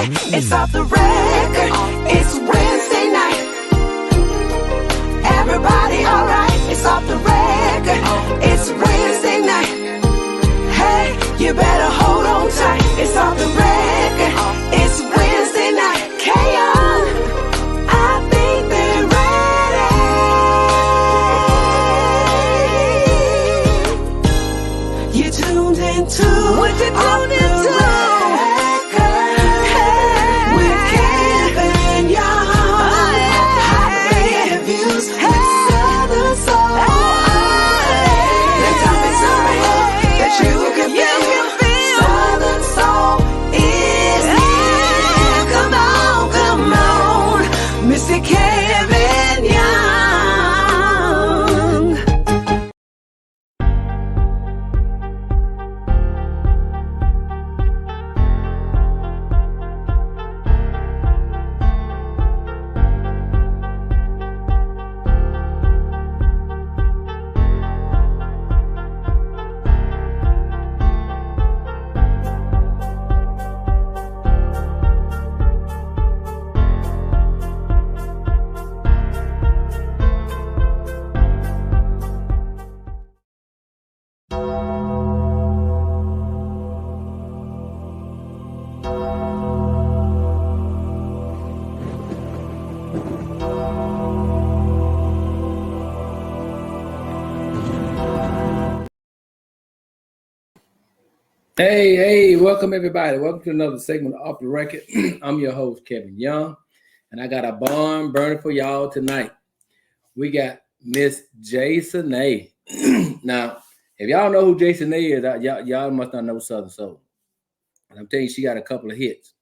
It's off the record. It's Wednesday night. Everybody alright? It's off the record. It's Wednesday night. Hey, you better hold on tight. It's off the record. It's Wednesday night. K-On, I think they're ready. You tuned into what you tuned into. Hey, welcome everybody. Welcome to another segment of Off the Record. I'm your host, Kevin Young, and I got a barn burner for y'all tonight. We got Miss Cenae. Now, if y'all know who Cenae is, y'all must not know Southern Soul. And I'm telling you, she got a couple of hits.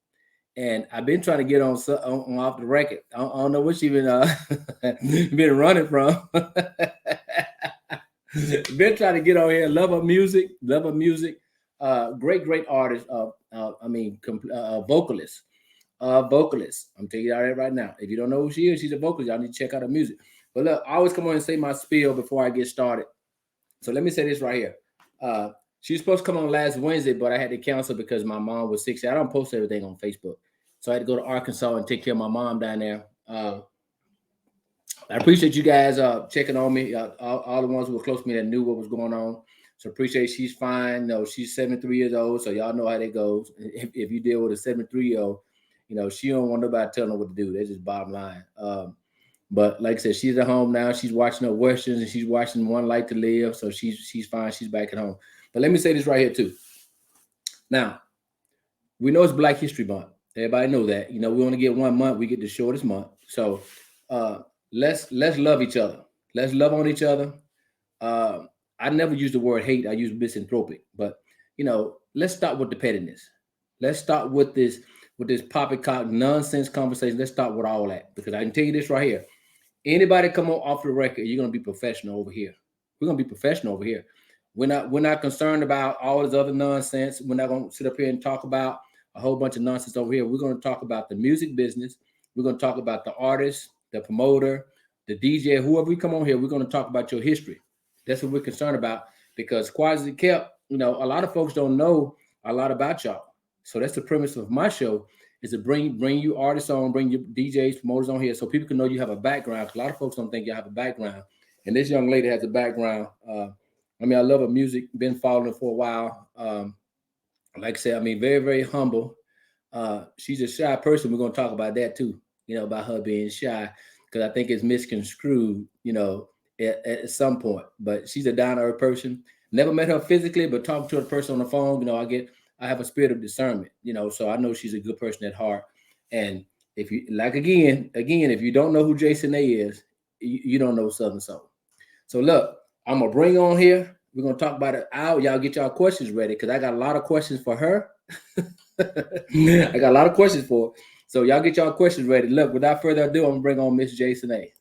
And I've been trying to get on Off the Record. I don't know what she been running from. Been trying to get on here. Love her music. Great artist. Vocalist. Vocalist. I'm telling you that right now. If you don't know who she is, she's a vocalist. Y'all need to check out her music. But look, I always come on and say my spiel before I get started. So let me say this right here. She was supposed to come on last Wednesday, but I had to cancel because my mom was sick. I don't post everything on Facebook. So I had to go to Arkansas and take care of my mom down there. I appreciate you guys checking on me. All the ones who were close to me that knew what was going on. So appreciate she's fine. No, she's 73 years old, so y'all know how that goes. If you deal with a 73-year-old, she don't want nobody telling her what to do. That's just bottom line. But like I said, she's at home now. She's watching her Westerns and she's watching One Life to Live. So she's fine. She's back at home. But let me say this right here too. Now, we know it's Black History Month. Everybody know that. We only get 1 month. We get the shortest month. So let's love each other. Let's love on each other. I never use the word hate. I use misanthropic. But let's stop with the pettiness. Let's stop with this poppycock nonsense conversation. Let's stop with all that. Because I can tell you this right here. Anybody come on off the record, you're gonna be professional over here. We're gonna be professional over here. We're not concerned about all this other nonsense. We're not gonna sit up here and talk about a whole bunch of nonsense over here. We're gonna talk about the music business. We're gonna talk about the artist, the promoter, the DJ, whoever we come on here. We're gonna talk about your history. That's what we're concerned about. Because quiet as it kept, a lot of folks don't know a lot about y'all. So that's the premise of my show. Is to bring you artists on, bring your DJs, promoters on here so people can know you have a background. A lot of folks don't think you have a background. And this young lady has a background. I love her music, been following her for a while. Like I said, very, very humble. She's a shy person. We're going to talk about that too, about her being shy, because I think it's misconstrued, at some point. But she's a down-to-earth person. Never met her physically, but talking to a person on the phone, I have a spirit of discernment, so I know she's a good person at heart. And if you again, if you don't know who Cenae is, you don't know Southern Soul. So look, I'm gonna bring on here. We're gonna talk about it out. Y'all get y'all questions ready because I got a lot of questions for her. I got a lot of questions for her. So y'all get y'all questions ready. Look, without further ado, I'm gonna bring on Miss Cenae.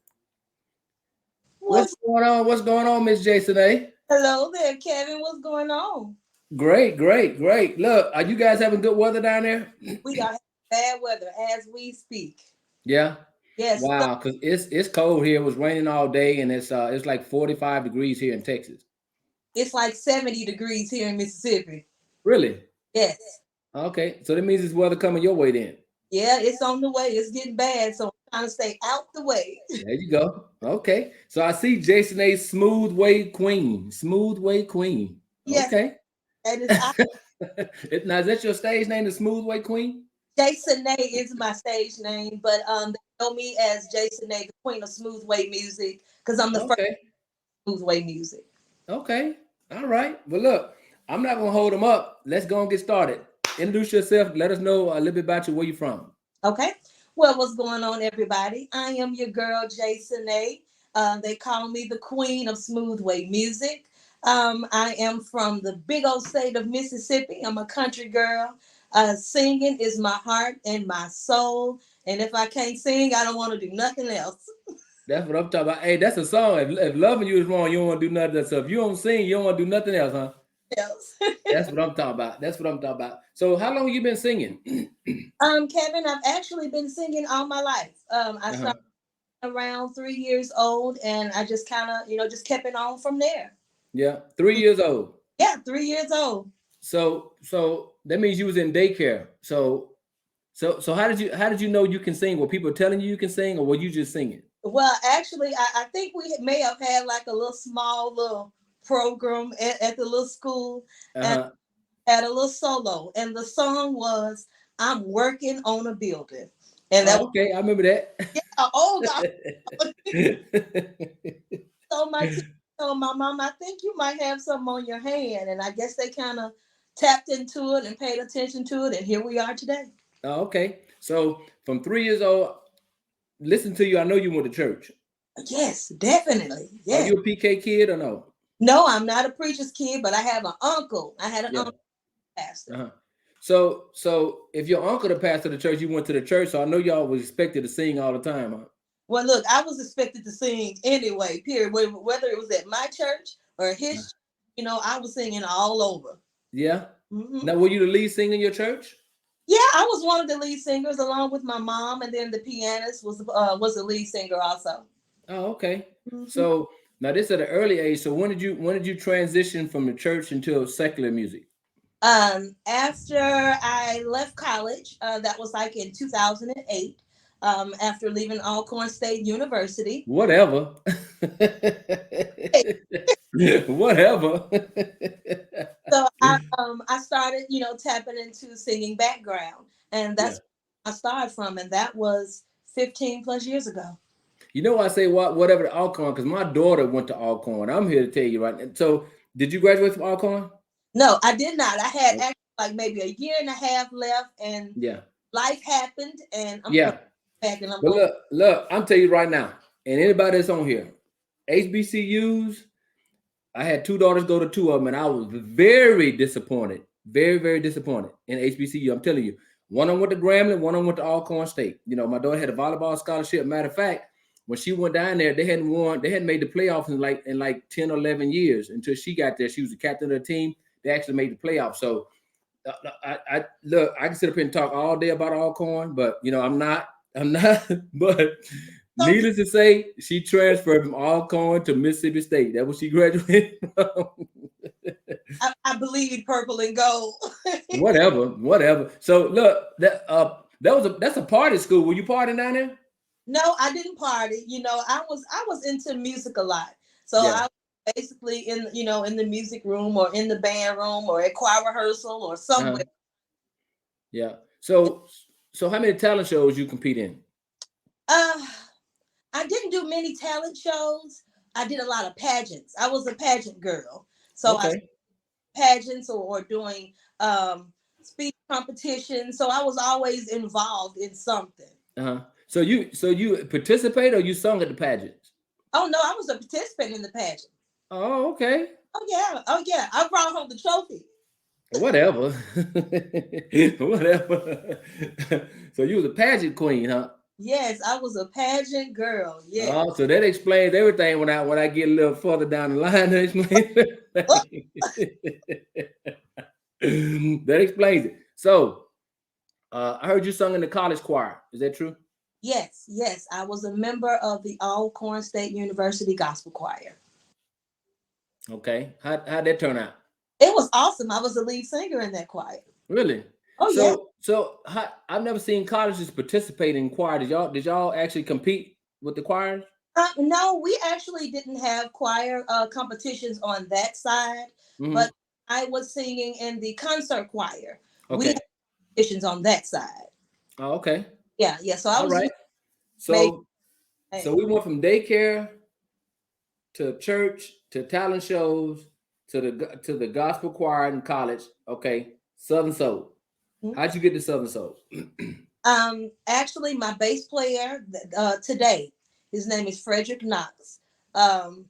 What's going on? What's going on, Miss Cenae? Hello there, Kevin. What's going on? Great. Look, are you guys having good weather down there? We are having bad weather as we speak. Yeah. Yes. Wow, because it's cold here. It was raining all day, and it's like 45 degrees here in Texas. It's like 70 degrees here in Mississippi. Really? Yes. Okay, so that means it's weather coming your way then. Yeah, it's on the way. It's getting bad, so I'm trying to stay out the way. There you go. Okay. So I see Jason A. Smooth Way Queen. Smooth Way Queen. Yes, Okay. that is I. Now, is that your stage name, the Smooth Way Queen? Cenae is my stage name, but they know me as Cenae, the Queen of Smooth Way Music, because I'm the first Okay. Smooth Way Music. Okay. All right. Well, look, I'm not gonna hold them up. Let's go and get started. Introduce yourself. Let us know a little bit about you. Where you from? Okay. Well, what's going on, everybody? I am your girl, Cenae. They call me the Queen of Smooth Way Music. I am from the big old state of Mississippi. I'm a country girl. Singing is my heart and my soul. And if I can't sing, I don't want to do nothing else. That's what I'm talking about. Hey, that's a song. If loving you is wrong, you don't want to do nothing else. So if you don't sing, you don't want to do nothing else, huh? Else. That's what I'm talking about. That's what I'm talking about. So how long you been singing? Kevin, I've actually been singing all my life. I Uh-huh. started around 3 years old, and I just kind of, just kept it on from there. Yeah, 3 years old. Yeah, 3 years old. So that means you was in daycare. So how did you know you can sing? Were people telling you can sing, or were you just singing? Well, actually, I think we may have had like a little small little program at the little school and Uh-huh. had a little solo. And the song was I'm Working on a Building. And that Oh, was, okay, I remember that. oh God. So my teacher told my mom, I think you might have something on your hand. And I guess they kind of tapped into it and paid attention to it. And here we are today. Oh, okay. So from 3 years old, listen to you. I know you went to church. Yes, definitely. Are Yes. you a PK kid or no? No, I'm not a preacher's kid, but I have an uncle. I had an Yeah. uncle pastor. Uh-huh. So if your uncle the pastor of the church, you went to the church. So I know y'all was expected to sing all the time, huh? Well, look, I was expected to sing anyway, period. Whether it was at my church or Uh, his, I was singing all over. Yeah. Hmm. Now, were you the lead singer in your church? Yeah, I was one of the lead singers along with my mom, and then the pianist was the lead singer also. Oh, okay. Hmm. So now this at an early age. So when did you transition from the church into secular music? After I left college, that was like in 2008. After leaving Alcorn State University. Whatever. Whatever. So I started, tapping into singing background, and Yeah. that's where I started from, and that was 15 plus years ago. You know why I say whatever the Alcorn, because my daughter went to Alcorn. I'm here to tell you right now. So did you graduate from Alcorn? No, I did not. I had Oh, actually like maybe a year and a half left, and yeah. life happened, and I'm coming Yeah. back, and I'm But going. look, I'm telling you right now, and anybody that's on here, HBCUs, I had two daughters go to two of them, and I was very disappointed, very, very disappointed in HBCU. I'm telling you, one of them went to Grambling, one of them went to Alcorn State. My daughter had a volleyball scholarship. Matter of fact, when she went down there, they hadn't made the playoffs in like 10 or 11 years until she got there. She was the captain of the team. They actually made the playoffs. So I look, I can sit up here and talk all day about Alcorn, but I'm not, but So needless to say, she transferred from Alcorn to Mississippi State. That's what she graduated from. I bleed purple and gold. Whatever. So look, that's a party school. Were you partying down there? No, I didn't party. I was into music a lot. So Yeah, I was basically in the music room or in the band room or at choir rehearsal or uh-huh. somewhere. Yeah. So how many talent shows you compete in? Uh, I didn't do many talent shows. I did a lot of pageants. I was a pageant girl. So I Okay. pageants or doing speech competitions. So I was always involved in something. Uh-huh. So you participate or you sung at the pageants? Oh no, I was a participant in the pageant. Oh, okay. Oh yeah, oh yeah. I brought home the trophy. Whatever. Whatever. So you was a pageant queen, huh? Yes, I was a pageant girl. Yeah. Oh, so that explains everything when I get a little further down the line. That explains Oh, everything. That explains it. So I heard you sung in the college choir. Is that true? yes, yes. I was a member of the Alcorn State University Gospel Choir. Okay. How'd that turn out? It was awesome. I was the lead singer in that choir. Really? Oh yeah. So So I've never seen colleges participate in choir. Did y'all actually compete with the choirs? No, we actually didn't have choir competitions on that side, Hmm. but I was singing in the concert choir. We had Okay. competitions on that side. Oh, okay. Yeah, yeah. So I All was right. major. So we went from daycare to church to talent shows to the gospel choir in college. Okay. Southern Soul. How'd you get to Southern Soul? Actually, my bass player today, his name is Frederick Knox. Um,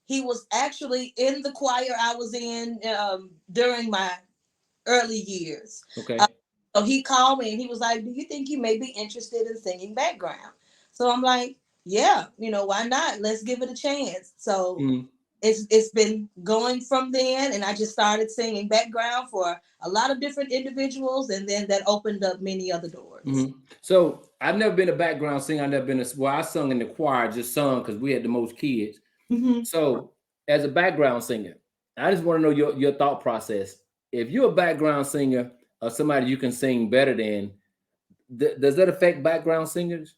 he was actually in the choir I was in during my early years. Uh, Okay. so he called me and he was like, "Do you think you may be interested in singing background?" So I'm like, "Yeah, why not? Let's give it a chance." So Mhm. it's been going from then, and I just started singing background for a lot of different individuals, and then that opened up many other doors. So I've never been a background singer. I've never been I sung in the choir, just sung because we had the most kids. Hmm. So as a background singer, I just want to know your thought process. If you're a background singer or somebody you can sing better than, does that affect background singers?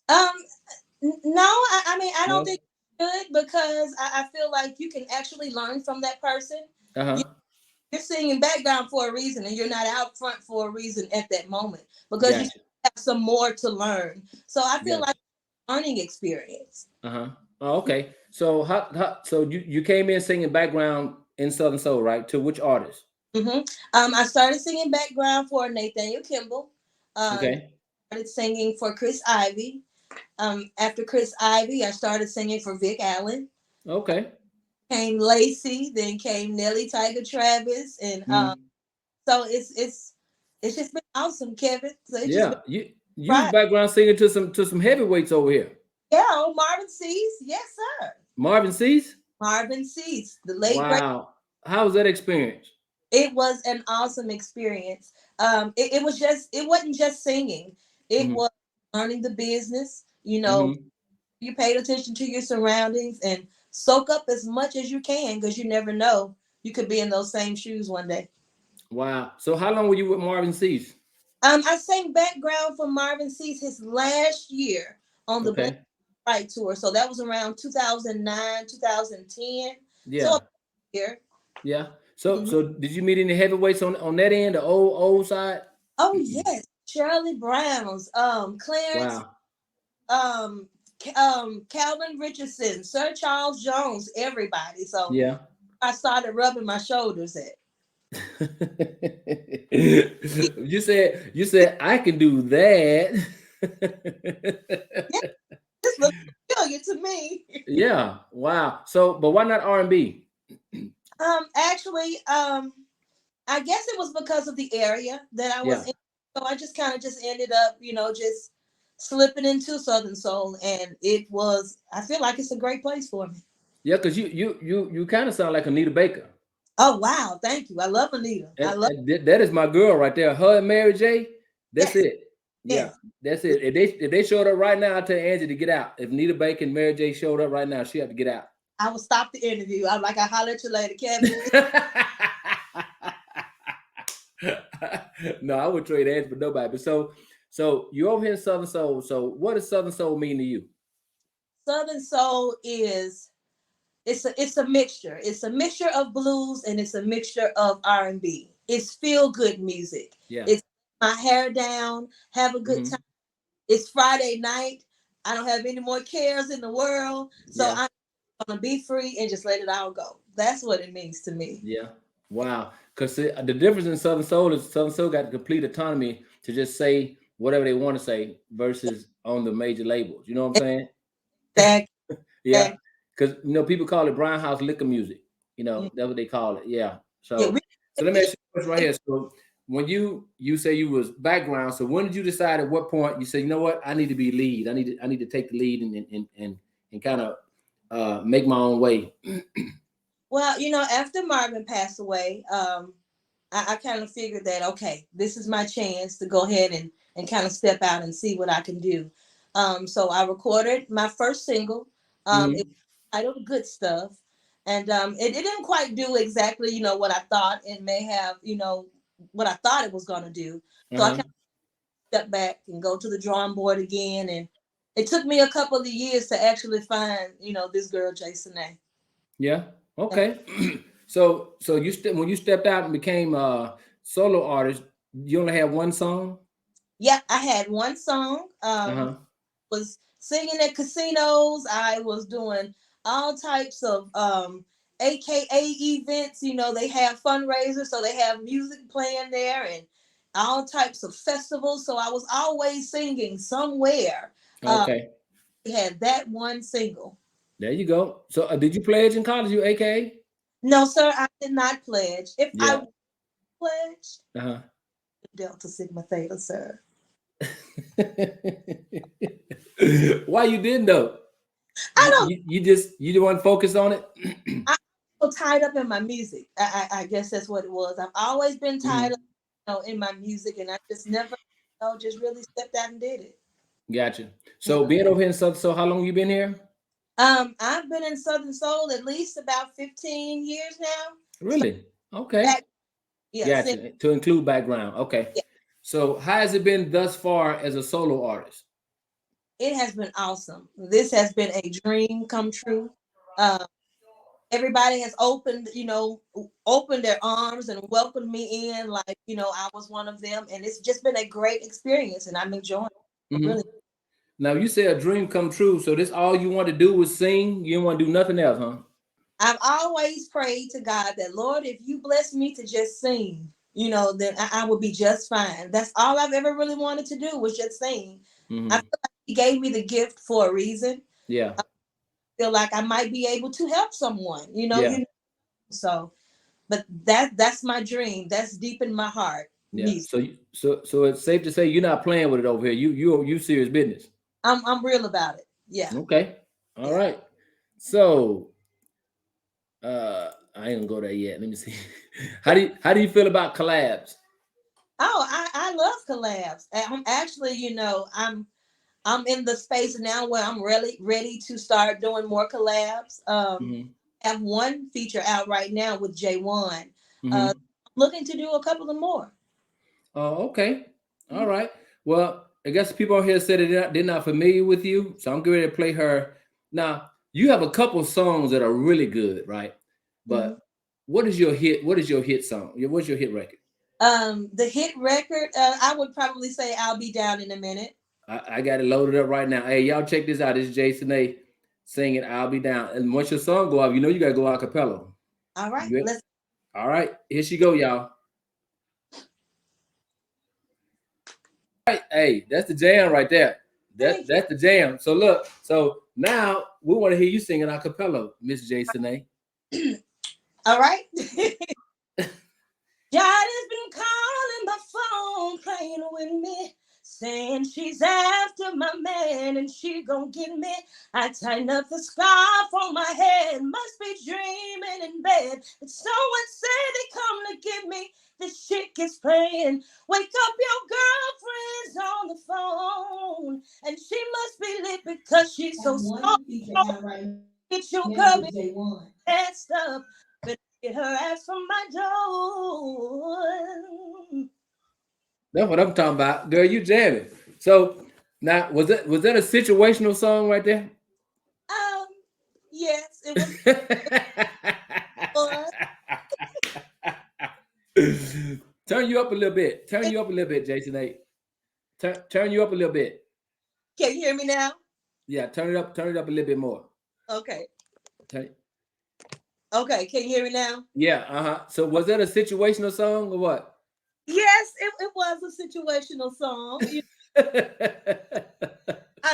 Um, no, I mean I don't No. think it should because I feel like you can actually learn from that person. Uh You, huh. you're singing background for a reason, and you're not out front for a reason at that moment because you Gotcha. have some more to learn. So I feel like Gotcha. learning experience. Uh huh. Oh, okay. So so you came in singing background in Southern Soul, right? To which artist? Hmm. I started singing background for Nathaniel Kimball. Okay. Started singing for Chris Ivy. After Chris Ivy, I started singing for Vic Allen. Okay. Came Lacey, then came Nelly Tiger Travis, and Mhm. so it's just been awesome, Kevin. So it's just been Yeah. You was right. background singing to some heavyweights over here. Yeah, oh, Marvin Cease, yes sir. Marvin Cease. Marvin Cease, the late great. Wow. How was that experience? It was an awesome experience. It wasn't just singing. It Hmm. was learning the business. Hmm. You paid attention to your surroundings and soak up as much as you can because you never know you could be in those same shoes one day. Wow. So how long were you with Marvin Cease? I sang background for Marvin Cease his last year on the Black Okay. Right tour. So that was around 2009, 2010. So a Yeah. year. Yeah. So Mhm. so did you meet any heavyweights on that end, the old side? Oh yes, Shirley Browns, Clarence, Wow. um, Calvin Richardson, Sir Charles Jones, everybody. So Yeah. I started rubbing my shoulders at. You said I can do that. Yeah, this looks familiar to me. Yeah. Wow. So, but why not R&B? Actually, I guess it was because of the area that I was Yeah. in. So I just kind of just ended up, just slipping into Southern Soul, and I feel like it's a great place for me. Yeah, because you kind of sound like Anita Baker. Oh wow, thank you. I love Anita. I love And that is my girl right there. Her and Mary J. That's yes, it. Yeah, yes. that's it. If they showed up right now, I tell Angie to get out. If Anita Baker and Mary J. showed up right now, she had to get out. I will stop the interview. I'm like, I holler at you later, Kevin. No, I would trade Angie for nobody. But so you over here in Southern Soul. So what does Southern Soul mean to you? Southern Soul is it's a mixture. It's a mixture of blues and it's a mixture of R&B. It's feel good music. Yeah. It's my hair down, have a good time. Hmm. It's Friday night. I don't have any more cares in the world. So Yeah. I'm gonna be free and just let it all go. That's what it means to me. Yeah. Wow. Because the difference in Southern Soul is Southern Soul got complete autonomy to just say whatever they want to say versus on the major labels. You know what I'm saying? Exactly. Yeah. Because people call it brown house liquor music. That's what they call it. Yeah. Yeah, So let me ask you a question right here. So when you say you was background, so when did you decide at what point you said, you know what, I need to be lead. I need to take the lead and kind of make my own way. well, after Marvin passed away, I kind of figured that okay, this is my chance to go ahead and kind of step out and see what I can do. So I recorded my first single. It Hmm. was titled "Good Stuff," and it didn't quite do exactly what I thought it may have what I thought it was gonna do. So I kind of step back and go to the drawing board again, and it took me a couple of years to actually find, this girl Jason A. Yeah. Okay. So when you stepped out and became a solo artist, you only had one song. Yeah, I had one song. Uh huh. Was singing at casinos. I was doing all types of AKA events. They have fundraisers, so they have music playing there and all types of festivals. So I was always singing somewhere. Uh, Okay. we had that one single. There you go. So did you pledge in college? You AKA? No, sir, I did not pledge. If Yeah. I pledged, Uh huh. Delta Sigma Theta, sir. Why you didn't though? I don't. You just you didn't want to focus on it. I'm so tied up in my music. I guess that's what it was. I've always been tied Mhm. up, in my music, and I just never, just really stepped out and did it. Gotcha. So Yeah. being over here in South, so how long you been here? I've been in Southern Soul at least about 15 years now. So Really? Okay. back, yeah, since, Gotcha. To include background. Okay. yeah, So how has it been thus far as a solo artist? it has been awesome. This has been a dream come true. Uh, Everybody has opened their arms and welcomed me in, like, I was one of them, and it's just been a great experience, and I'm enjoying it. Hmm. Really. Now you said a dream come true. So this all you want to do was sing. You didn't want to do nothing else, huh? I've always prayed to God that, Lord, if you bless me to just sing, then I would be just fine. That's all I've ever really wanted to do was just sing. I Hmm. feel like He gave me the gift for a reason. Yeah. I feel like I might be able to help someone, Yeah. So, but that's my dream. That's deep in my heart. Yeah. Music. So it's safe to say you're not playing with it over here. You serious business. I'm real about it. Yeah, Okay. All yeah. right. So I ain't gonna go there yet. Let me see. How do you feel about collabs? Oh, I love collabs. I'm actually, I'm in the space now where I'm really ready to start doing more collabs. Hmm. I have one feature out right now with J1. Uh, Hmm. Looking to do a couple of more. Oh, okay. All Mhm. right. Well, I guess people on here said that they're not familiar with you, so I'm getting ready to play her. Now, you have a couple songs that are really good, right? Mhm. But what is your hit? What is your hit song? What's your hit record? The hit record, I would probably say "I'll Be Down in a Minute." I got it loaded up right now. Hey, y'all check this out. This is Jason A singing "I'll Be Down." And once your song go off, you got to go a cappella. All right, You ready? let's. All right, here she go, y'all. All right, hey, that's the jam right there. Thank That's the jam. So look, so now we want to hear you singing a cappella, Miss Jason A. you. All right. God has been calling my phone, playing with me, saying she's after my man and she gon' get me. I tighten up the scarf on my head, must be dreaming in bed. But someone said they come to get me. This chick is playing. Wake up, your girlfriend's on the phone, and she must be lit because she's so strong. Get your girl passed up, but get her ass from my door. That's what I'm talking about, girl. You jamming. So now, was that a situational song right there? Um, yes, it was fun. Turn you up a little bit. Turn you up a little bit, Jason A. Turn you up a little bit. Can you hear me now? Yeah, turn it up. Turn it up a little bit more. Okay. Turn, Okay, can you hear me now? yeah. So was that a situational song or what? Yes, it was a situational song. I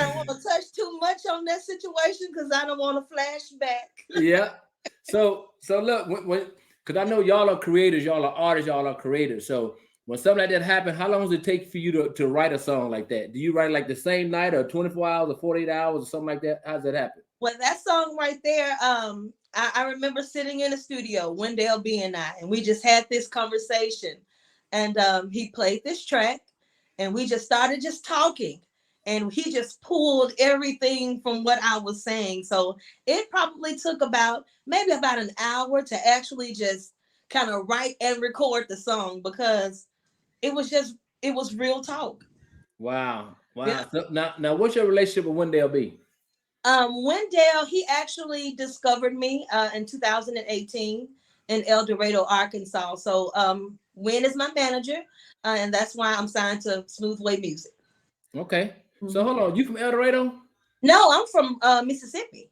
don't want to touch too much on that situation because I don't want to flashback. Yeah. So look, when because I know y'all are creators, y'all are artists, y'all are creators. So when something like that happens, how long does it take for you to write a song like that? Do you write like the same night or 24 hours or 48 hours or something like that? How does that happen? Well, that song right there, I remember sitting in the studio, Wendell B and I, and we just had this conversation. And he played this track, and we just started just talking. And he just pulled everything from what I was saying. So it probably took maybe about an hour to actually just kind of write and record the song because it was real talk. Wow. Yeah. Wow. So now what's your relationship with Wendell B? Wendell, he actually discovered me in 2018 in El Dorado, Arkansas. So Win is my manager, and that's why I'm signed to Smoothway Music. Okay. So Mhm. hold on. You from El Dorado? No, I'm from Mississippi.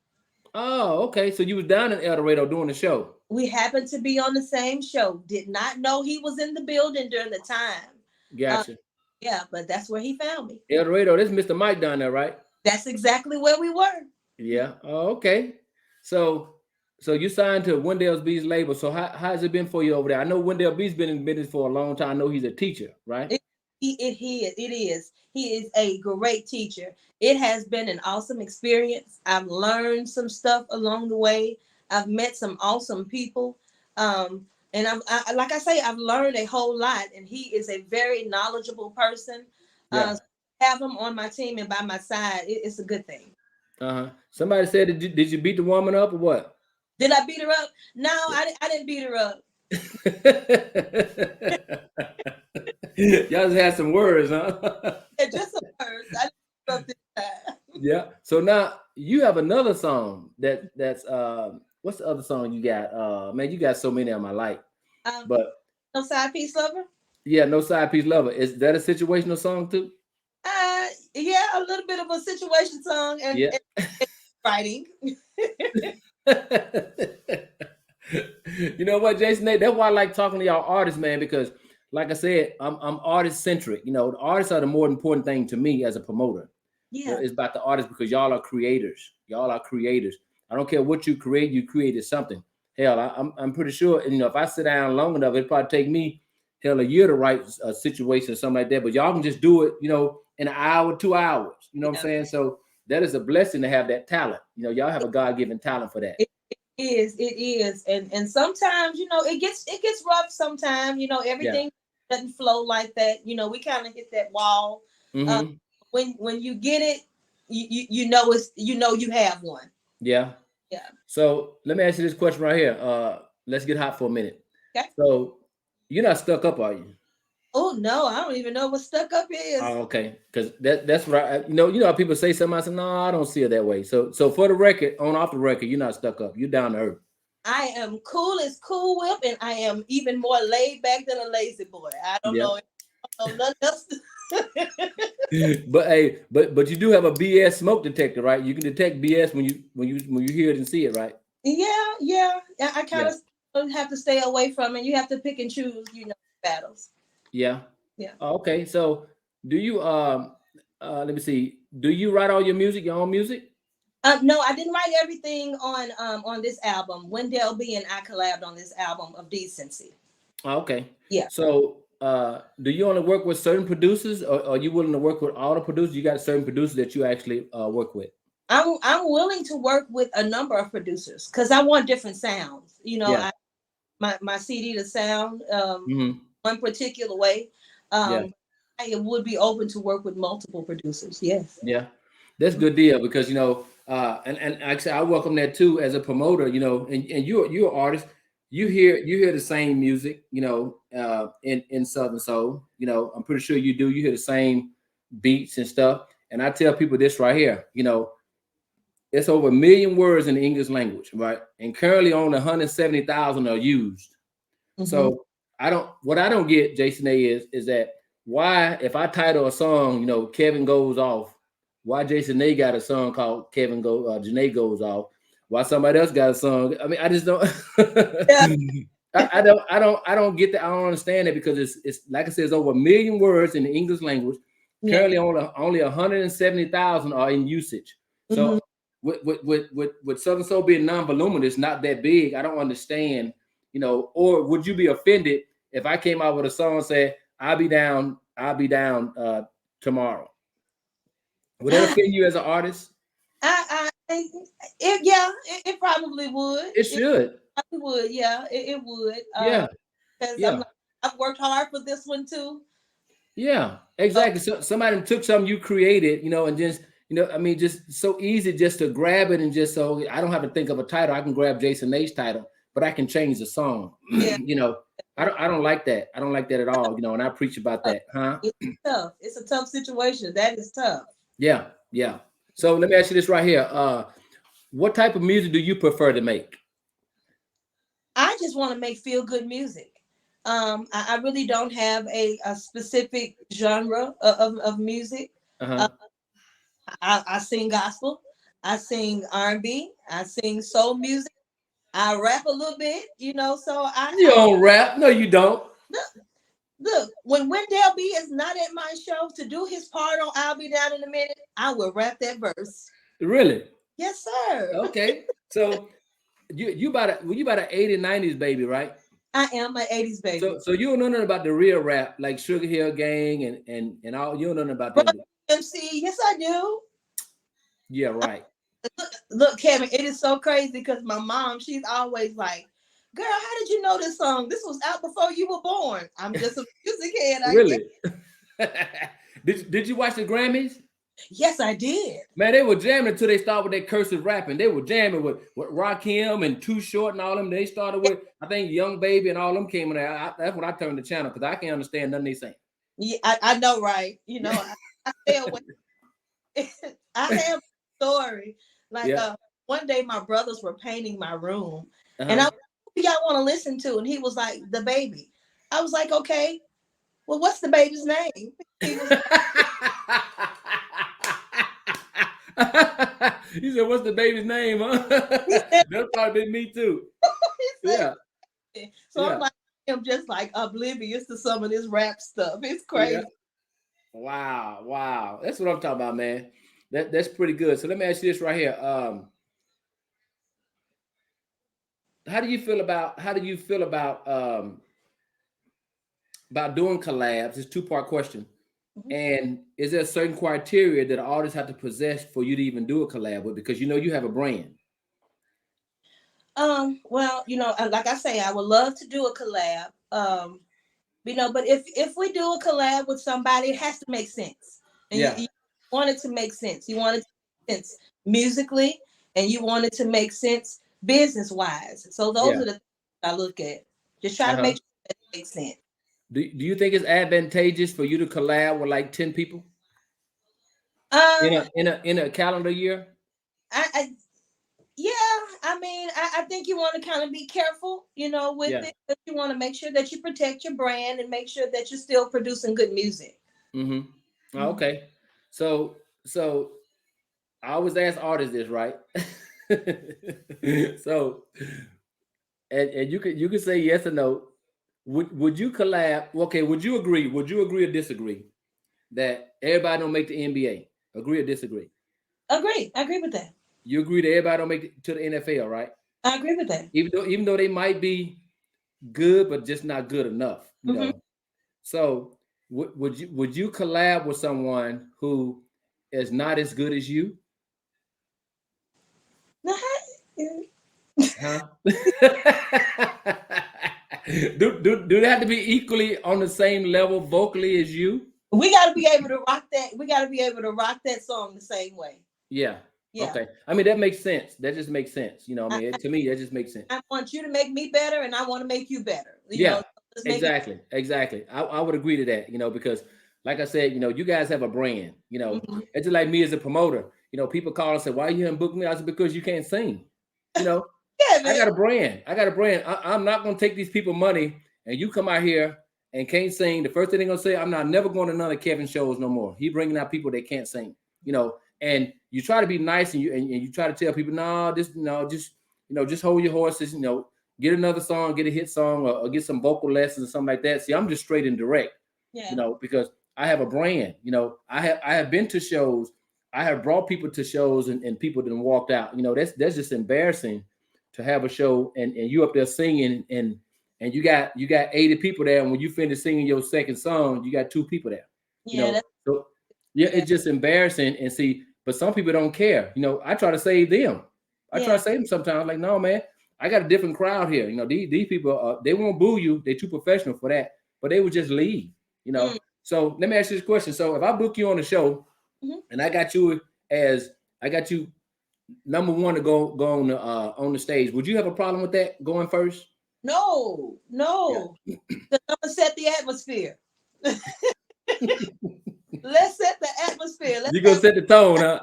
Oh, okay. So you was down in El Dorado doing the show. We happened to be on the same show. Did not know he was in the building during the time. Uh, Gotcha. yeah, but that's where he found me. El Dorado, this is Mr. Mike down there, right? That's exactly where we were. Yeah. Oh, okay. So so you signed to Wendell B's label. So how's it been for you over there? I know Wendell B's been in business for a long time. I know he's a teacher, right? It is. He is a great teacher. It has been an awesome experience. I've learned some stuff along the way. I've met some awesome people. And like I say, I've learned a whole lot. And he is a very knowledgeable person. Yeah. Have him on my team and by my side, it's a good thing. Uh-huh. Somebody said, did you beat the woman up or what? Did I beat her up? No, I didn't beat her up. Y'all just had some words, huh? Yeah, just some words. I didn't beat her up this time. Yeah. So now you have another song that's what's the other song you got? Man, you got so many of them I like. But No Side Piece Lover? yeah, No Side Piece Lover. Is that a situational song too? Yeah, a little bit of a situation song Yeah. and writing. You know what, Jason? That's why I like talking to y'all artists, man, because like I said, I'm artist centric. You know, the artists are the more important thing to me as a promoter. Yeah. It's about the artists because y'all are creators. Y'all are creators. I don't care what you create, you created something. Hell, I'm pretty sure, you know, if I sit down long enough, it'd probably take me a year to write a situation or something like that. But y'all can just do it, you know, in an hour, 2 hours. You know what I'm saying? So that is a blessing to have that talent. You know, y'all have a God-given talent for that. It is. And sometimes, you know, it gets rough sometimes, you know, everything doesn't flow like that. You know, we kind of hit that wall. Mm-hmm. When you get it, you know you have one. Yeah. Yeah. So let me ask you this question right here. Let's get hot for a minute. Okay. So you're not stuck up, are you? Oh no, I don't even know what stuck up is. Oh, okay, because that's right. You know how people say something. I say, no, I don't see it that way. So for the record, off the record, you're not stuck up. You're down to earth. I am cool as Cool Whip, and I am even more laid back than a lazy boy. I don't know nothing else. But hey, but you do have a BS smoke detector, right? You can detect BS when you hear it and see it, right? Yeah. I kind of have to stay away from it. You have to pick and choose, you know, battles. Yeah. Yeah. Okay. So do you let me see. Do you write all your music, your own music? No, I didn't write everything on this album. Wendell B and I collabed on this album of Decency. Okay. Yeah. So do you only work with certain producers, or are you willing to work with all the producers? You got certain producers that you actually work with? I'm willing to work with a number of producers because I want different sounds. You know, my CD to sound one particular way. I would be open to work with multiple producers. Yes. Yeah, that's a good deal because you know, and actually I welcome that too as a promoter. You know, and you're an artist. You hear the same music. You know, in Southern Soul. You know, I'm pretty sure you do. You hear the same beats and stuff. And I tell people this right here. You know, it's over 1 million words in the English language, right? And currently only 170,000 are used. Mm-hmm. So what I don't get, Jason A, is that why, if I title a song, you know, Kevin Goes Off, why Jason A got a song called Janae Goes Off? Why somebody else got a song? I mean, I just don't. I don't get that. I don't understand it because it's like I said, it's over 1 million words in the English language. Currently, only 170,000 are in usage. So with Southern Soul being non-voluminous, not that big, I don't understand. You know, or would you be offended if I came out with a song and said, I'll be down tomorrow? Would that offend you as an artist? It probably would. It should. It probably would. Yeah, it would. Because I've worked hard for this one too. Yeah, exactly. So somebody took something you created, you know, and just, you know, I mean, just so easy just to grab it and just so I don't have to think of a title. I can grab Jason A's title. but I can change the song. Yeah. I don't like that. I don't like that at all. And I preach about that, huh? It's tough. It's a tough situation. That is tough. Yeah, yeah. So let me ask you this right here. What type of music do you prefer to make? I just want to make feel good music. I really don't have a specific genre of music. Uh, Uh-huh. I sing gospel. I sing R&B. I sing soul music. I rap a little bit, So You don't rap. No, you don't. look, when Wendell B is not at my show to do his part on "I'll Be Down in a Minute," I will rap that verse. Really? Yes, sir. Okay. So you about an 80s, 90s baby, right? I am an '80s baby. So you don't know nothing about the real rap, like Sugar Hill Gang and all. You don't know nothing about Brother them. MC, yes, I do. Yeah, right. Look, Kevin, it is so crazy because my mom, she's always like, "Girl, how did you know this song? This was out before you were born." I'm just a music head, I guess. Really? Did you watch the Grammys? Yes, I did. Man, they were jamming until they started with their cursive rapping. They were jamming with Rakim and Too Short and all them. They started with, I think, Young Baby and all them came in there. That's when I turned the channel because I can't understand nothing they saying. Yeah, I know, right? I stay away. I have a story. Like Yeah. one day my brothers were painting my room, and I Uh-huh. was like, "Who y'all want to listen to?" And he was like, "The Baby." I was like, "Okay, well, what's the baby's name?" He was He said, "What's the baby's name?" Huh? he said, That's probably been me too. he said, Yeah. so I'm Yeah. like, I'm just like oblivious to some of this rap stuff. It's Yeah. crazy. Wow. Wow. That's what I'm talking about, man. That's pretty good. So let me ask you this right here. How do you feel about doing collabs? It's a two-part question. Mhm. And is there a certain criteria that artists have to possess for you to even do a collab with? Because you have a brand. Well, like I say, I would love to do a collab. But if we do a collab with somebody, it has to make sense. And Yeah. you want it to make sense. You want it to make sense musically, and you want it to make sense business wise. So those Yeah. are the things I look at. Just try to Uh-huh. make sure that it makes sense. Do you think it's advantageous for you to collab with like 10 people in Um, a calendar year? I yeah, I mean, I think you want to kind of be careful, with Yeah. it. But you want to make sure that you protect your brand and make sure that you're still producing good music. Mm-hmm. Oh, Mhm. okay. So I always ask artists this, right? So and you can say yes or no. Would you collab? Okay, would you agree? Would you agree or disagree that everybody don't make the NBA? Agree or disagree? Agree. I agree with that. You agree that everybody don't make it to the NFL, right? I agree with that. Even though they might be good, but just not good enough. Hmm. So would you collab with someone who is not as good as you? Now, Huh? Do they have to be equally on the same level vocally as you? we got to be able to rock that. We got to be able to rock that song the same way. Yeah. Yeah. Okay. I mean, that makes sense. That just makes sense. I, To me, that just makes sense. I want you to make me better, and I want to make you better. Yeah. Let's make it. Exactly. I would agree to that. Because like I said, you guys have a brand. Mhm. It's just like me as a promoter. People call and say, "Why you haven't booked me?" I said, "Because you can't sing." You know, Yeah, I man. got a brand. I'm not gonna take these people money and you come out here and can't sing. The first thing they're gonna say, I'm not never going to none of Kevin shows no more. He bringing out people that can't sing. And you try to be nice and you try to tell people, no, just hold your horses. Get another song, get a hit song, or get some vocal lessons or something like that. See, I'm just straight and direct. Yeah. Because I have a brand. I have been to shows. I have brought people to shows and people then walked out. That's just embarrassing to have a show and you up there singing and you got 80 people there, and when you finish singing your second song, you got 2 people there. Yeah. So yeah, Yeah. it's just embarrassing. And see, but some people don't care. I try to save them. I try Yeah. to save them sometimes. Like, no, man, I got a different crowd here. These people, they won't boo you. They're too professional for that, but they would just leave. Mm. So let me ask you this question. So if I book you on the show Mhm. and I got you number one to go on the stage. Would you have a problem with that going first? No, Yeah. no. I'm gonna set the atmosphere. Let's set the atmosphere. Let's You gonna have set the tone, huh?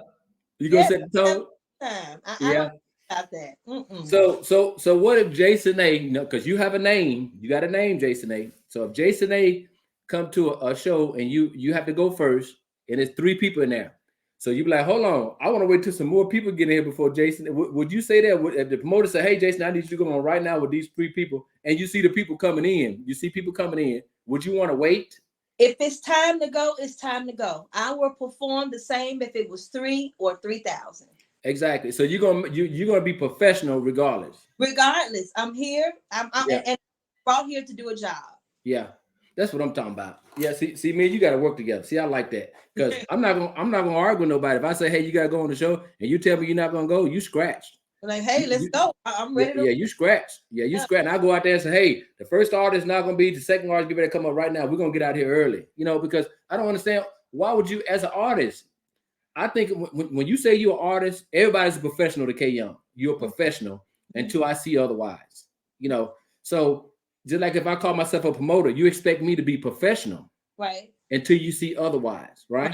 You gonna yes, set the have tone? time. I don't Yeah. know about that. Mm-mm. So what if Jason A, because you have a name, you got a name, Jason A. So if Jason A come to a show and you have to go first, and there's three people in there. So you be like, hold on, I want to wait till some more people get in here before Jason. Would you say that? If the promoter say, hey, Jason, I need you to go on right now with these three people, and you see the people coming in, you see people coming in, would you want to wait? If it's time to go, it's time to go. I will perform the same if it was 3 or 3,000. Exactly. So you're gonna be professional regardless. Regardless, I'm here. I'm Yeah. and brought here to do a job. Yeah, that's what I'm talking about. Yeah, see, me, you got to work together. See, I like that because I'm not gonna argue with nobody. If I say, hey, you got to go on the show, and you tell me you're not gonna go, you scratched. Like, hey, let's You, go. I'm yeah, ready to. yeah, you scratch. Yeah, you Yeah. scratch. And I go out there and say, hey, the first artist not gonna be the second artist. Get ready to come up right now. We're gonna get out here early. Because I don't understand why would you, as an artist. I think when you say you're an artist, everybody's a professional to K Young. You're a professional until I see otherwise. So just like if I call myself a promoter, you expect me to be professional Right. until you see otherwise, right?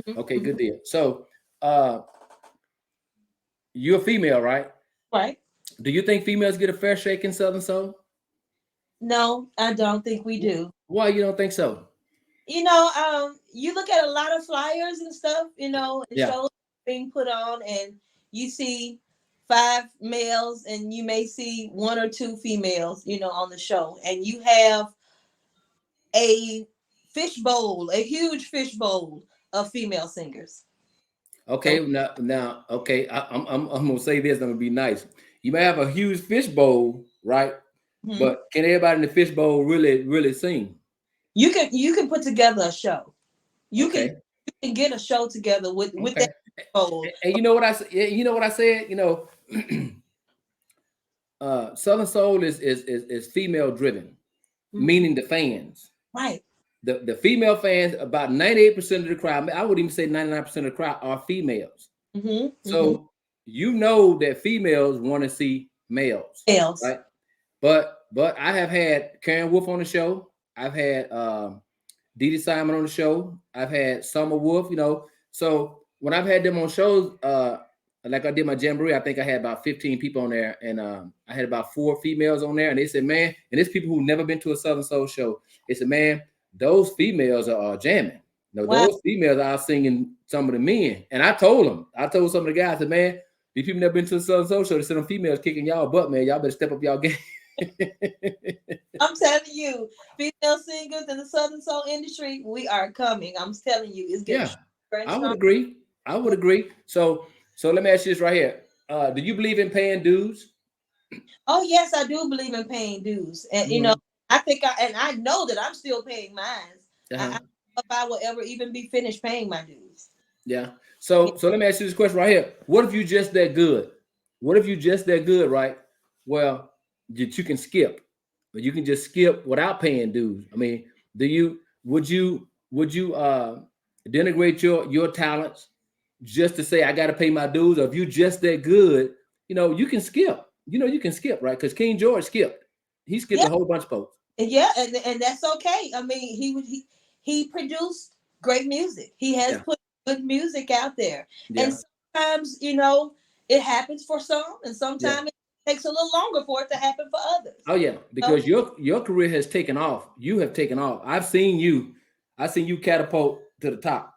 Right. Okay, Mhm. good deal. So you're a female, right? Right. Do you think females get a fair shake in Southern Soul? No, I don't think we do. Why you don't think so? You look at a lot of flyers and stuff, and Yeah. shows being put on, and you see 5 males, and you may see 1 or 2 females, on the show, and you have a a huge fishbowl of female singers. Okay, So, now, okay. I'm gonna say this. I'm gonna be nice. You may have a huge fish bowl, right? mhm. But can everybody in the fish bowl really, really sing? You can put together a show. You can Okay, you can get a show together with okay. that bowl. And you know what I said? You know what I said? Southern Soul is female driven, Mhm. meaning the fans. Right. The female fans, about 98% of the crowd, I would even say 99% of the crowd are females. Mm-hmm. Mm-hmm. So that females want to see males, Else. right? But I have had Karen Wolf on the show. I've had Dee Dee Simon on the show. I've had Summer Wolf. So when I've had them on shows, like I did my jamboree, I think I had about 15 people on there, and I had about 4 females on there, and they said, man, and it's people who've never been to a Southern Soul show. They said, man, those females are jamming. Wow. Those females are singing some of the men. And I told some of the guys, I said, man, these people never been to a Southern Soul show. They said them females kicking y'all butt, man. Y'all better step up y'all game. I'm telling you, female singers in the Southern Soul industry, we are coming. I'm telling you, it's getting Yeah, stronger and I would stronger. agree. I would agree. So let me ask you this right here. Do you believe in paying dues? Oh yes, I do believe in paying dues, and Mm-hmm. I know that I'm still paying mine. I Uh-huh. don't know if I will ever even be finished paying my dues. Yeah. So let me ask you this question right here. What if you just that good? What if you just that good, right? Well, that you can skip, but you can just skip without paying dues. I mean, would you denigrate your talents just to say I got to pay my dues? Or if you just that good, you can skip. You can skip, right? Because King George skipped. He skipped Yeah, a whole bunch of folks. yeah, and that's okay. I mean, he produced great music. He has Yeah. put good music out there, and Yeah. sometimes it happens for some, and Yeah. sometimes it takes a little longer for it to happen for others. Oh yeah, So, because your career has taken off. You have taken off. I've seen you catapult to the top.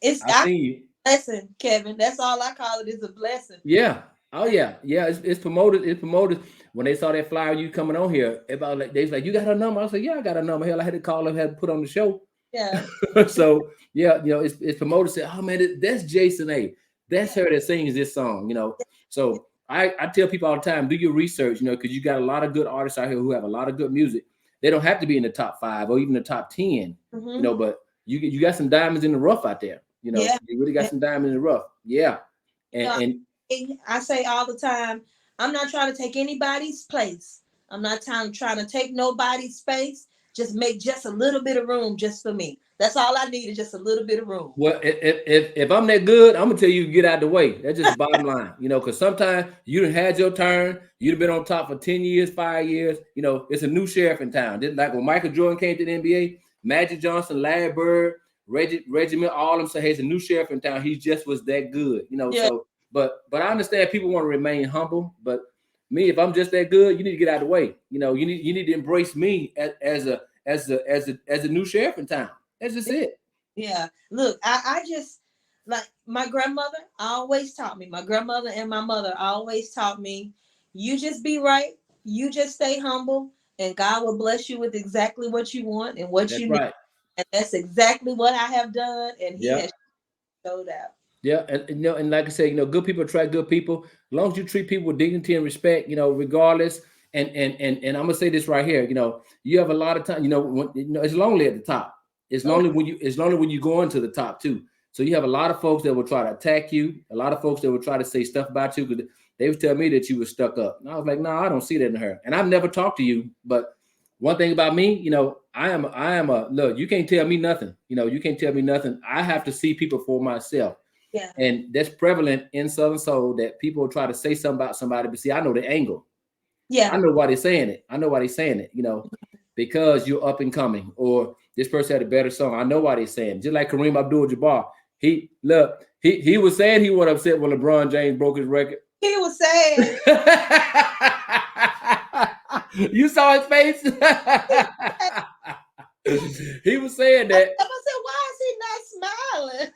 it's I've a seen you. blessing, Kevin. That's all I call it, is a blessing. Yeah. Oh yeah. Yeah. It's promoted. It's promoted. When they saw that flyer you coming on here, everybody they was like, you got her number. I said, yeah, I got her number. Hell, I had to call her, had to put on the show. Yeah. So yeah, it's promoted. Said, oh man, that's Jason A. That's her that sings this song. So I tell people all the time, do your research, because you got a lot of good artists out here who have a lot of good music. They don't have to be in the top 5 or even the top 10, Mm-hmm. but you got some diamonds in the rough out there. Yeah. You really got Yeah. some diamonds in the rough. Yeah. You know, And I say all the time, I'm not trying to take anybody's place. I'm not trying to take nobody's space. just make just a little bit of room just for me. That's all I need is just a little bit of room. Well, if I'm that good, I'm gonna tell you get out of the way. That's just the bottom line, because sometimes you done had your turn, you've been on top for 10 years, 5 years. It's a new sheriff in town. Just like when Michael Jordan came to the NBA, Magic Johnson, Larry Bird, Reggie Miller, all of them say, hey, it's a new sheriff in town. He just was that good, Yeah. So, but I understand people want to remain humble, but me, if I'm just that good, you need to get out of the way. You need to embrace me as a new sheriff in town. That's just it. Yeah. Look, I just like my grandmother always taught me. My grandmother and my mother always taught me, you just be right, you just stay humble, and God will bless you with exactly what you want and what That's you need. right. And that's exactly what I have done, and He Yeah. has showed out. Yeah, and like I said, good people attract good people. As long as you treat people with dignity and respect, regardless. And I'm gonna say this right here. You have a lot of time. It's lonely at the top. It's lonely when you go into the top too. So you have a lot of folks that will try to attack you. A lot of folks that will try to say stuff about you because they would tell me that you were stuck up. And I was like, no, I don't see that in her. And I've never talked to you, but one thing about me, I am a look. You can't tell me nothing. You can't tell me nothing. I have to see people for myself. Yeah. And that's prevalent in Southern Soul that people try to say something about somebody, but see, I know the angle. Yeah. I know why they're saying it. Because you're up and coming, or this person had a better song. I know why they're saying it. Just like Kareem Abdul-Jabbar. He was saying he was upset when LeBron James broke his record. He was saying. You saw his face? He was saying that. I said, why is he not smiling?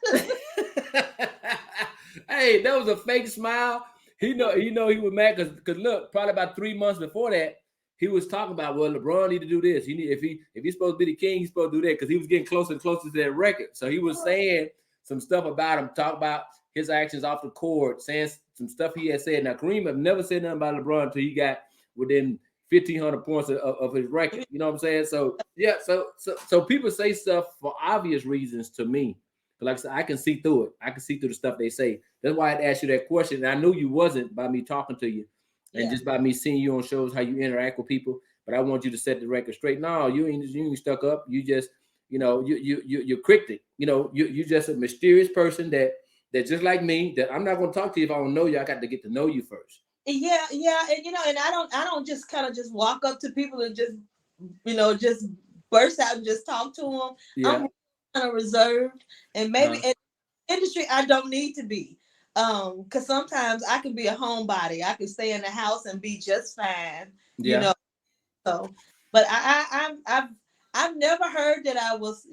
Hey, that was a fake smile. He was mad because look, probably about 3 months before that, he was talking about, well, LeBron need to do this. If he's supposed to be the king, he's supposed to do that because he was getting closer and closer to that record. So he was saying some stuff about him, talk about his actions off the court, saying some stuff he had said. Now Kareem have never said nothing about LeBron until he got within 1,500 points of his record. You know what I'm saying? So yeah, so people say stuff for obvious reasons to me. But like I said, I can see through it. I can see through the stuff they say. That's why I'd asked you that question. And I knew you wasn't by me talking to you and just by me seeing you on shows, how you interact with people. But I want you to set the record straight. No, you ain't stuck up. You just, you're cryptic. You're just a mysterious person that just like me, that I'm not going to talk to you if I don't know you. I got to get to know you first. Yeah, and I don't just kind of just walk up to people and just burst out and just talk to them. Yeah. I'm kind of reserved, and maybe in the industry I don't need to be, because sometimes I can be a homebody. I can stay in the house and be just fine. Yeah. So, but I've never heard that I was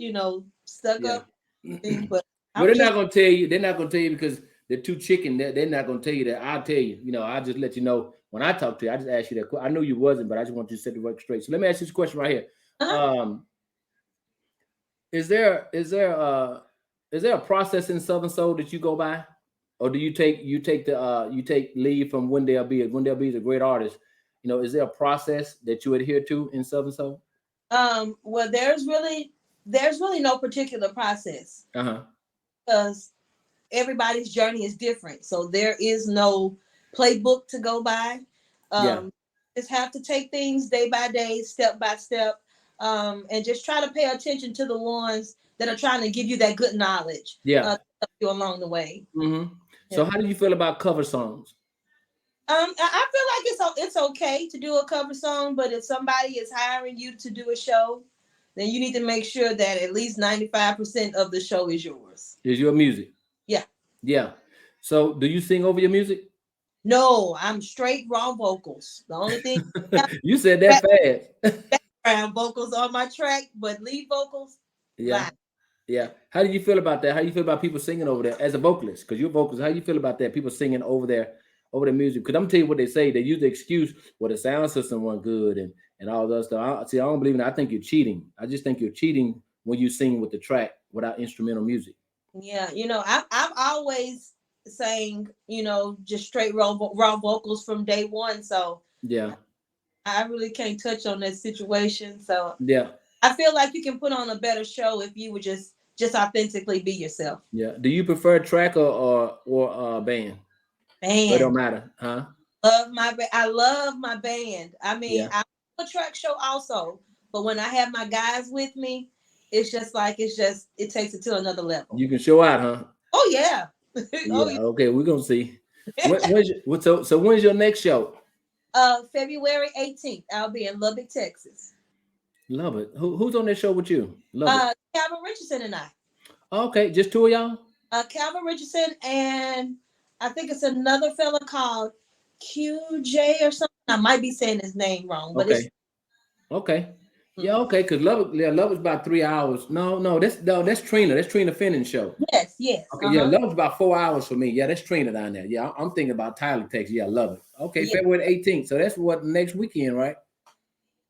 stuck up. But they're not gonna tell you. They're not gonna tell you because they're too chicken. They're not gonna tell you that. I'll tell you. I'll just let you know when I talk to you. I just asked you that. I knew you wasn't, but I just want you to set the record straight. So let me ask you this question right here. Is there a process in Southern Soul that you go by, or do you take leave from Wendell B? Wendell B is a great artist. Is there a process that you adhere to in Southern Soul? Well, there's really no particular process. Because everybody's journey is different, so there is no playbook to go by. Just have to take things day by day, step by step, and just try to pay attention to the ones that are trying to give you that good knowledge. You along the way. So how do you feel about cover songs? I feel like it's okay to do a cover song, but if somebody is hiring you to do a show, then you need to make sure that at least 95% of the show is yours. Is your music? Yeah. Yeah. So do you sing over your music? No, I'm straight raw vocals. The only thing you said that fast. Background vocals on my track, but lead vocals. Yeah. Live. Yeah. How do you feel about that? How do you feel about people singing over there as a vocalist? Because you're vocalist. How do you feel about that? People singing over their music? Because I'm gonna tell you what they say. They use the excuse, well, the sound system wasn't good and all that stuff. I don't believe in it. I think you're cheating. I just think you're cheating when you sing with the track without instrumental music. Yeah, I've always sang, just straight raw vocals from day one. So yeah, I really can't touch on that situation. So yeah, I feel like you can put on a better show if you would just authentically be yourself. Yeah. Do you prefer track or band? Band. It don't matter, huh? I love my band. I mean, I'm a track show also, But when I have my guys with me, it takes it to another level. You can show out, huh? Oh yeah. Oh Yeah. yeah. Okay, we're gonna see. So when's your next show? February 18th, I'll be in Lubbock, Texas. Love it. Who's on that show with you? Love it. Calvin Richardson and I. Okay, just two of y'all. Calvin Richardson and I think it's another fella called QJ or something. I might be saying his name wrong, but it's Okay. Okay. Yeah, okay, because Love is about 3 hours. No, that's Trina. That's Trina Finnan's show. yes, yes. Okay, yeah, Love is about 4 hours for me. Yeah, that's Trina down there. Yeah, I'm thinking about Tyler, Texas. Yeah, Love it. Okay, Yeah. February 18th. So that's what next weekend, right?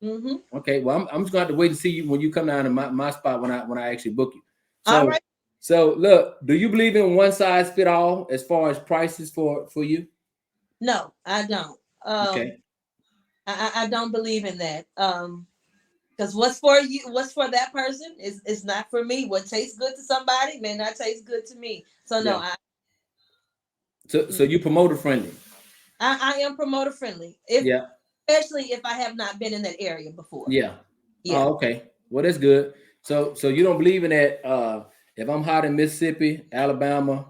Mm-hmm. Okay, well, I'm just gonna have to wait to see you when you come down to my spot when I actually book you. All So right. so look, do you believe in one size fit all as far as prices for you? No, I don't. Okay. I don't believe in that. Because what's for you, what's for that person is not for me. What tastes good to somebody may not taste good to me. So no, Yeah. So you promoter friendly. I am promoter friendly. Yeah. Especially if I have not been in that area before. Yeah. Yeah. Oh, okay. Well, that's good. So you don't believe in that? If I'm hot in Mississippi, Alabama,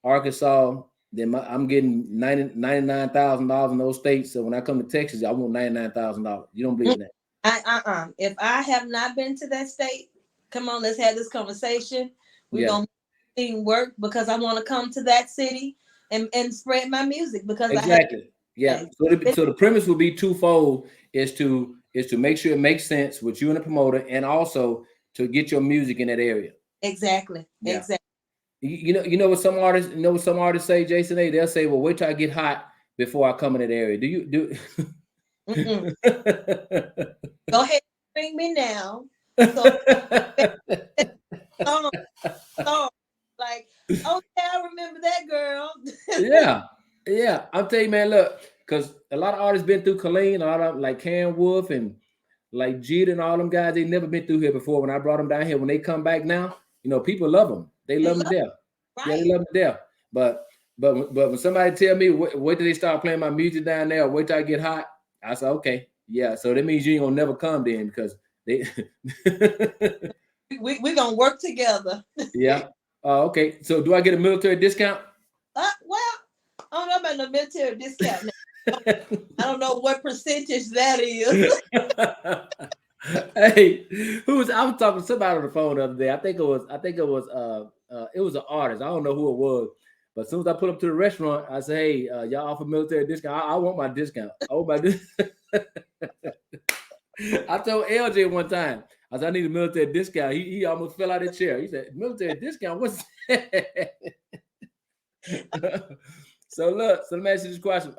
Arkansas, then I'm getting $99,000 in those states. So when I come to Texas, I want $99,000. You don't believe in that? If I have not been to that state, come on, let's have this conversation. We're Yeah. gonna make things work because I want to come to that city and spread my music because Exactly. Yeah. I So the premise will be twofold: is to make sure it makes sense with you and the promoter, and also to get your music in that area. exactly. Yeah. You know what some artists say, Jason A. They'll say, "Well, wait till I get hot before I come in that area." Do you do? Mm-mm. Go ahead, bring me now. So, song, song, like, okay, I remember that girl. Yeah, yeah. I'm telling you, man. Look, because a lot of artists been through Colleen, a lot of like Cam Wolf and like Jeter and all them guys. They never been through here before. When I brought them down here, when they come back now, people love them. They They love them love to death. Yeah, they right. love them to death. But when somebody tell me wait till they start playing my music down there, or wait till I get hot, I say okay, yeah. So that means you ain't gonna never come then because they. We're gonna work together. Yeah. Okay. So do I get a military discount? Well, I don't know about no military discount. Now. I don't know what percentage that is. Hey, I was talking to somebody on the phone the other day. I think it was it was an artist. I don't know who it was. But as soon as I put up to the restaurant, I say, hey, y'all offer military discount. I want my discount. I want my discount. I told LJ one time, I said, I need a military discount. He almost fell out of the chair. He said, military discount? What's that? So let me ask you this question.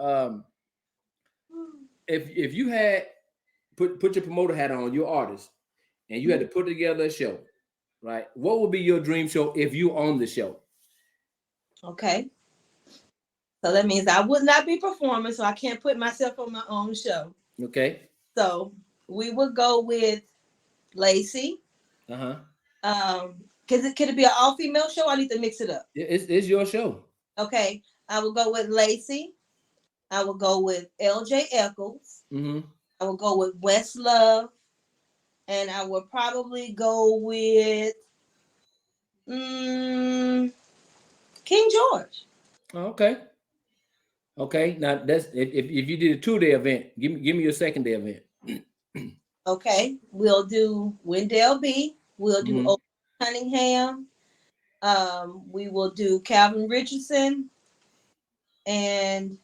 If you had put your promoter hat on, your artist, and you had to put together a show, right? What would be your dream show if you own the show? Okay. So that means I would not be performing, so I can't put myself on my own show. Okay. So we would go with Lacey. Could it be an all-female show? I need to mix it up. It's your show. Okay. I will go with Lacey. I will go with LJ Eccles. Mm-hmm. I will go with Westlove. And I will probably go with King George. Okay. Okay. Now that's if you did a 2-day event, give me your second day event. Okay. We'll do Wendell B. We'll do Old Cunningham. We will do Calvin Richardson. And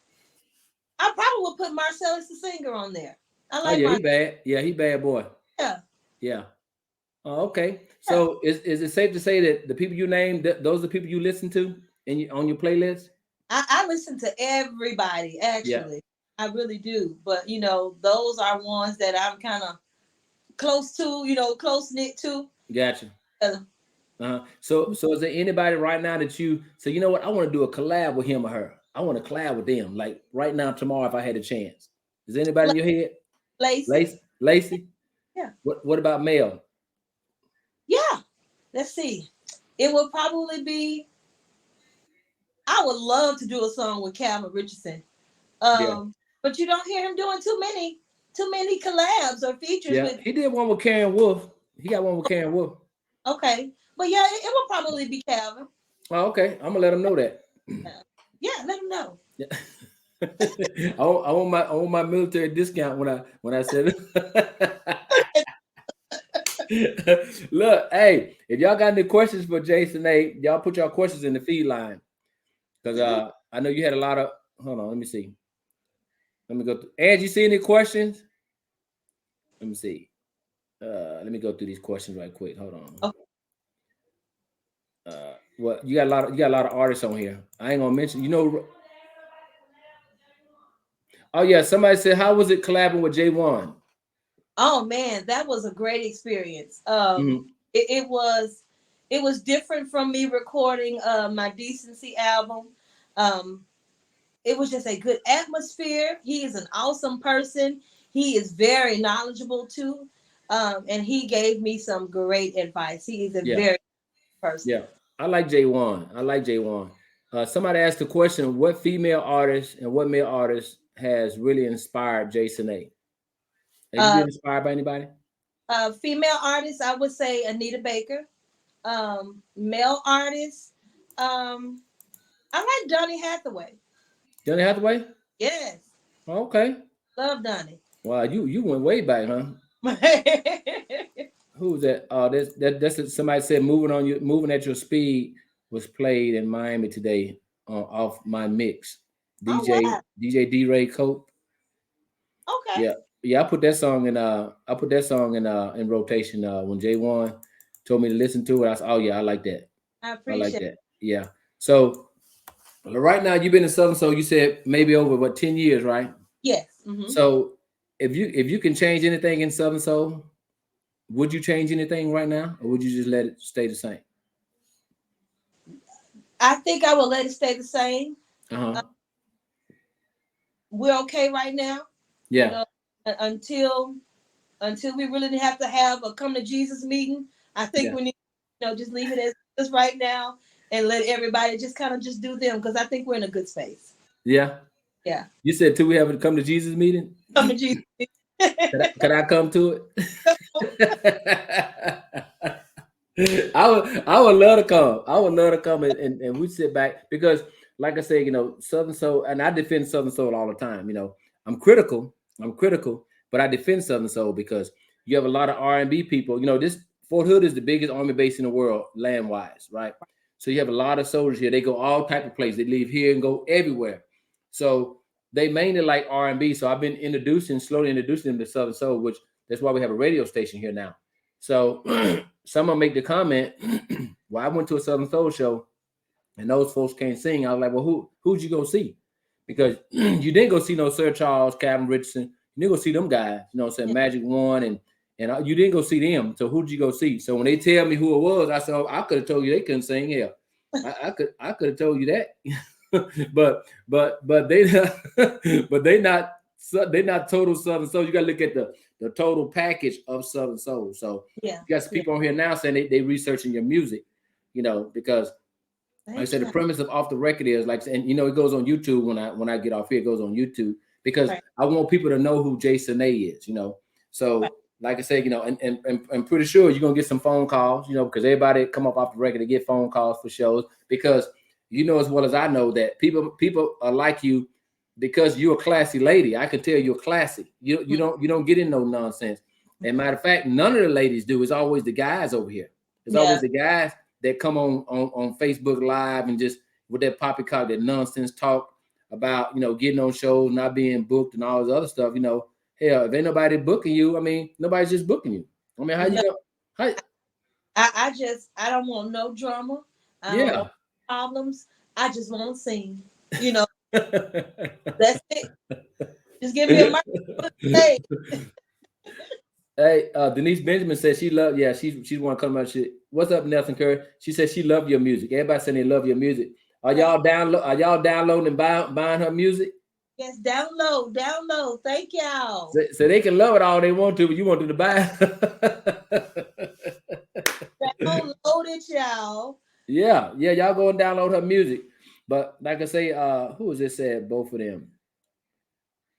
I probably will put Marcellus the singer on there. I like he bad. Yeah, he bad boy. Yeah. Yeah. Oh, okay. So is it safe to say that the people you named, those are the people you listen to on your playlist? I listen to everybody, actually. Yeah. I really do. But, those are ones that I'm kind of close to, close-knit to. Gotcha. So is there anybody right now that you say, you know what, I want to do a collab with him or her? I want to collab with them, like right now, tomorrow, if I had a chance. Is there anybody in your head? Lacey? Yeah. What about Mel? Yeah. Let's see. It would probably be, I would love to do a song with Calvin Richardson. But you don't hear him doing too many. too many collabs or features Yeah, with. he did one with Karen Wolf. He got one with Karen Wolf. Okay, but yeah, it will probably be Calvin. Oh, okay. I'm gonna let him know that. Yeah, let him know. Yeah. I want my military discount when I said it. Look, hey, if y'all got any questions for Jason A, y'all put your questions in the feed line. Because I know you had a lot of hold on, let me see. Let me go through. Ed, you see any questions? Let me see. Let me go through these questions right quick. Hold on. Okay. Well, you got a lot of artists on here. I ain't gonna mention, oh yeah, somebody said, how was it collabing with J1? Oh man, that was a great experience. Mhm. It was different from me recording my Decency album. Um, it was just a good atmosphere. He is an awesome person. He is very knowledgeable too. And he gave me some great advice. He is a Yeah, very good person. yeah. I like J1. I like J1. Somebody asked the question, what female artist and what male artist has really inspired Jason A? Have you Uh, been inspired by anybody? Female artists, I would say Anita Baker. Male artists, um, I like Donny Hathaway. Johnny Hathaway? Yes, Okay. love Donny. Wow, you went way back, huh? Who's that? That's somebody said moving at your speed was played in Miami today off my mix. Oh DJ wow. DJ D Ray Cope. Okay. Yeah. Yeah, I put that song in rotation when J1 told me to listen to it. I said, "Oh yeah, I like that. I I like appreciate it. that." Yeah. So right now you've been in Southern Soul, you said maybe over 10 years, right? Yes. So if you can change anything in Southern Soul, would you change anything right now, or would you just let it stay the same? I think I will let it stay the same. Uh-huh. Uh, we're okay right now, you Yeah. know, until we really have to have a come to Jesus meeting. I think Yeah. we need, just leave it as is right now and let everybody just kind of just do them because I think we're in a good space. Yeah. Yeah. You said till we have a come to Jesus meeting. Come to Jesus. Can I come to it? I would love to come. I would love to come and we sit back because, like I said, Southern Soul, and I defend Southern Soul all the time. I'm critical. But I defend Southern Soul because you have a lot of R&B people. This Fort Hood is the biggest army base in the world, land wise, right? So you have a lot of soldiers here. They go all type of places. They leave here and go everywhere. So they mainly like R&B. So I've been slowly introducing them to Southern Soul, which that's why we have a radio station here now. So someone make the comment, well, I went to a Southern Soul show and those folks can't sing. I was like, well, who'd you go see? Because you didn't go see no Sir Charles, Calvin Richardson. You didn't go see them guys, saying Yeah. Magic One and you didn't go see them. So who'd you go see? So when they tell me who it was, I said, oh, I could have told you they couldn't sing. Yeah, I could have told you that. but they but they not total Southern Soul. You got to look at the total package of Southern Soul. So Yeah. you got some Yeah. people on here now saying they researching your music, because like I Thank said, the you. premise of Off the Record is like, and it goes on YouTube when I get off here, it goes on YouTube because Right. I want people to know who Jason A is, Right. So like I said, and I'm pretty sure you're gonna get some phone calls, because everybody come up off the record to get phone calls for shows because as well as I know that people are like you because you're a classy lady. I can tell you're classy. You don't get in no nonsense. And matter of fact, none of the ladies do. It's always the guys over here. It's Yeah. always the guys that come on Facebook Live and just with that poppycock, that nonsense talk about getting on shows, not being booked, and all this other stuff. Hell, if ain't nobody booking you, I mean, nobody's just booking you. I mean, how you No, go? How, I don't want no drama. I don't yeah. want problems. I just want to sing. You know, that's it. Just give me a mic. Hey, Hey, Denise Benjamin says she love. Yeah, she want to come out. Shit. What's up, Nelson Curry? She says she love your music. Everybody saying they love your music. Are y'all downloading and buying her music? yes, download. Thank y'all. So they can love it all they want to, but you want them to buy. Download it, y'all. Yeah, y'all go and download her music. But like I say, who was it said both of them?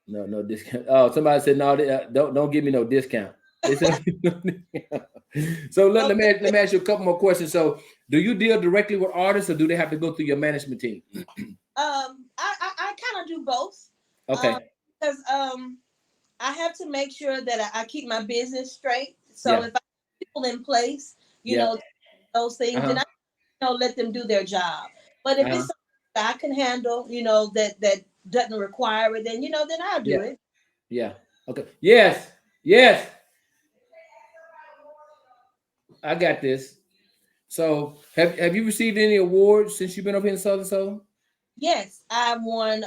No discount. Oh, somebody said no. Don't give me no discount. They said, so let me ask you a couple more questions. So, do you deal directly with artists, or do they have to go through your management team? I kind of do both. Okay. Because I have to make sure that I keep my business straight. So Yeah. if I have people in place, Yeah. those things, then Uh-huh. I let them do their job. But if it's Uh-huh. something that I can handle, that doesn't require it, then then I'll do Yeah. it. Yeah. Okay. Yes. Yes. I got this. So, have you received any awards since you've been up here in Southern Soul? Yes, I won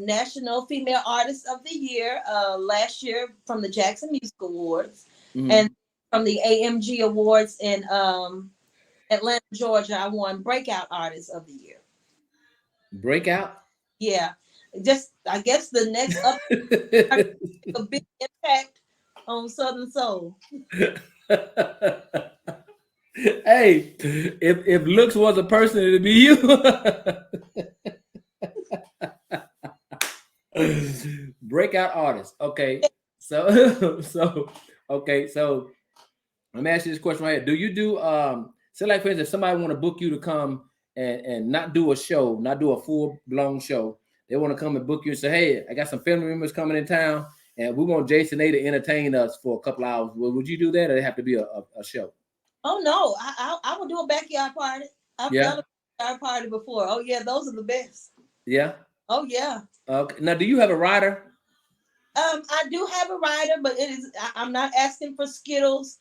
National Female Artist of the Year last year from the Jackson Music Awards, Hmm. and from the AMG Awards in Atlanta, Georgia. I won Breakout Artist of the Year. Breakout. Yeah, just I guess the next up a big impact on Southern Soul. Hey, if looks was a person, it'd be you. Breakout artist. Okay. So okay, so let me ask you this question right here. Do you do say like for instance, if somebody want to book you to come and not do a show, not do a full blown show, they want to come and book you and say, hey, I got some family members coming in town and we want Jason A to entertain us for a couple hours. Well, would you do that or it have to be a show? Oh no, I would do a backyard party. I've Yeah, done a backyard party before. Oh yeah, those are the best. yeah. Oh yeah. Okay. Now do you have a rider? I do have a rider, but I'm not asking for Skittles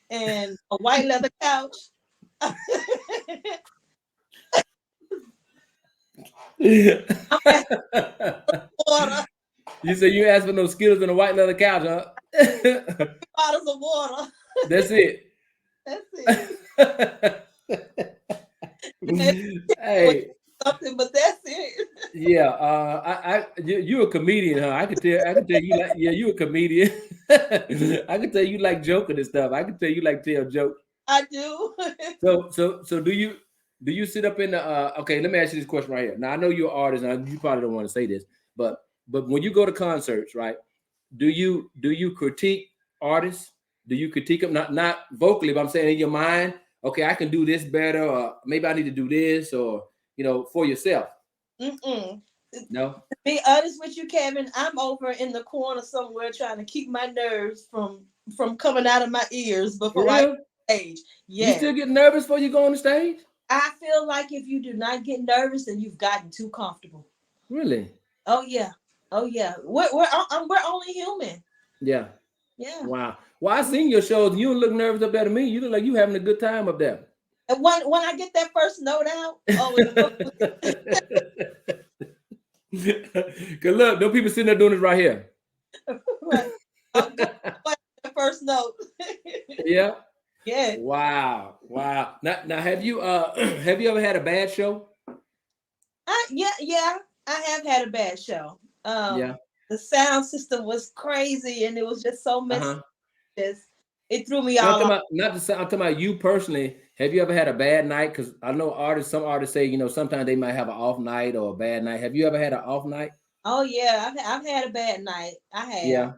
and a white leather couch. You I'm asking for water, say you asked for no Skittles and a white leather couch, huh? bottles of water. That's it. That's it. And Hey, something, but that's it. yeah. You a comedian, huh? I can tell you like, yeah, you a comedian. I can tell you like joking and stuff. I can tell you like tell jokes. I do. So do you sit up in the okay, let me ask you this question right here. Now I know you're an artist and you probably don't want to say this, but when you go to concerts, right? Do you critique artists? Do you critique them not vocally, but I'm saying in your mind, okay, I can do this better, or maybe I need to do this, or for yourself. Mm-mm. No? Be honest with you, Kevin. I'm over in the corner somewhere trying to keep my nerves from coming out of my ears For before I real? stage. You Yes. still get nervous before you go on the stage? I feel like if you do not get nervous, then you've gotten too comfortable. Really? Oh yeah. Oh yeah. We're only human. Yeah. Yeah. Wow. Well, I seen your shows and you don't look nervous up there to me. You look like you having a good time up there. And when I get that first note out, Cause look, those people sitting there doing this right here. right. I'm going the first note. Yeah. Yeah. Wow. Wow. Now have you have you ever had a bad show? Yeah. I have had a bad show. Yeah. The sound system was crazy, and it was just so messy. Uh-huh. It threw me No, I'm all talking off. about not the sound, I'm talking about you personally. Have you ever had a bad night? Because I know some artists say, sometimes they might have an off night or a bad night. Have you ever had an off night? Oh yeah, I've had a bad night. I have. Yeah.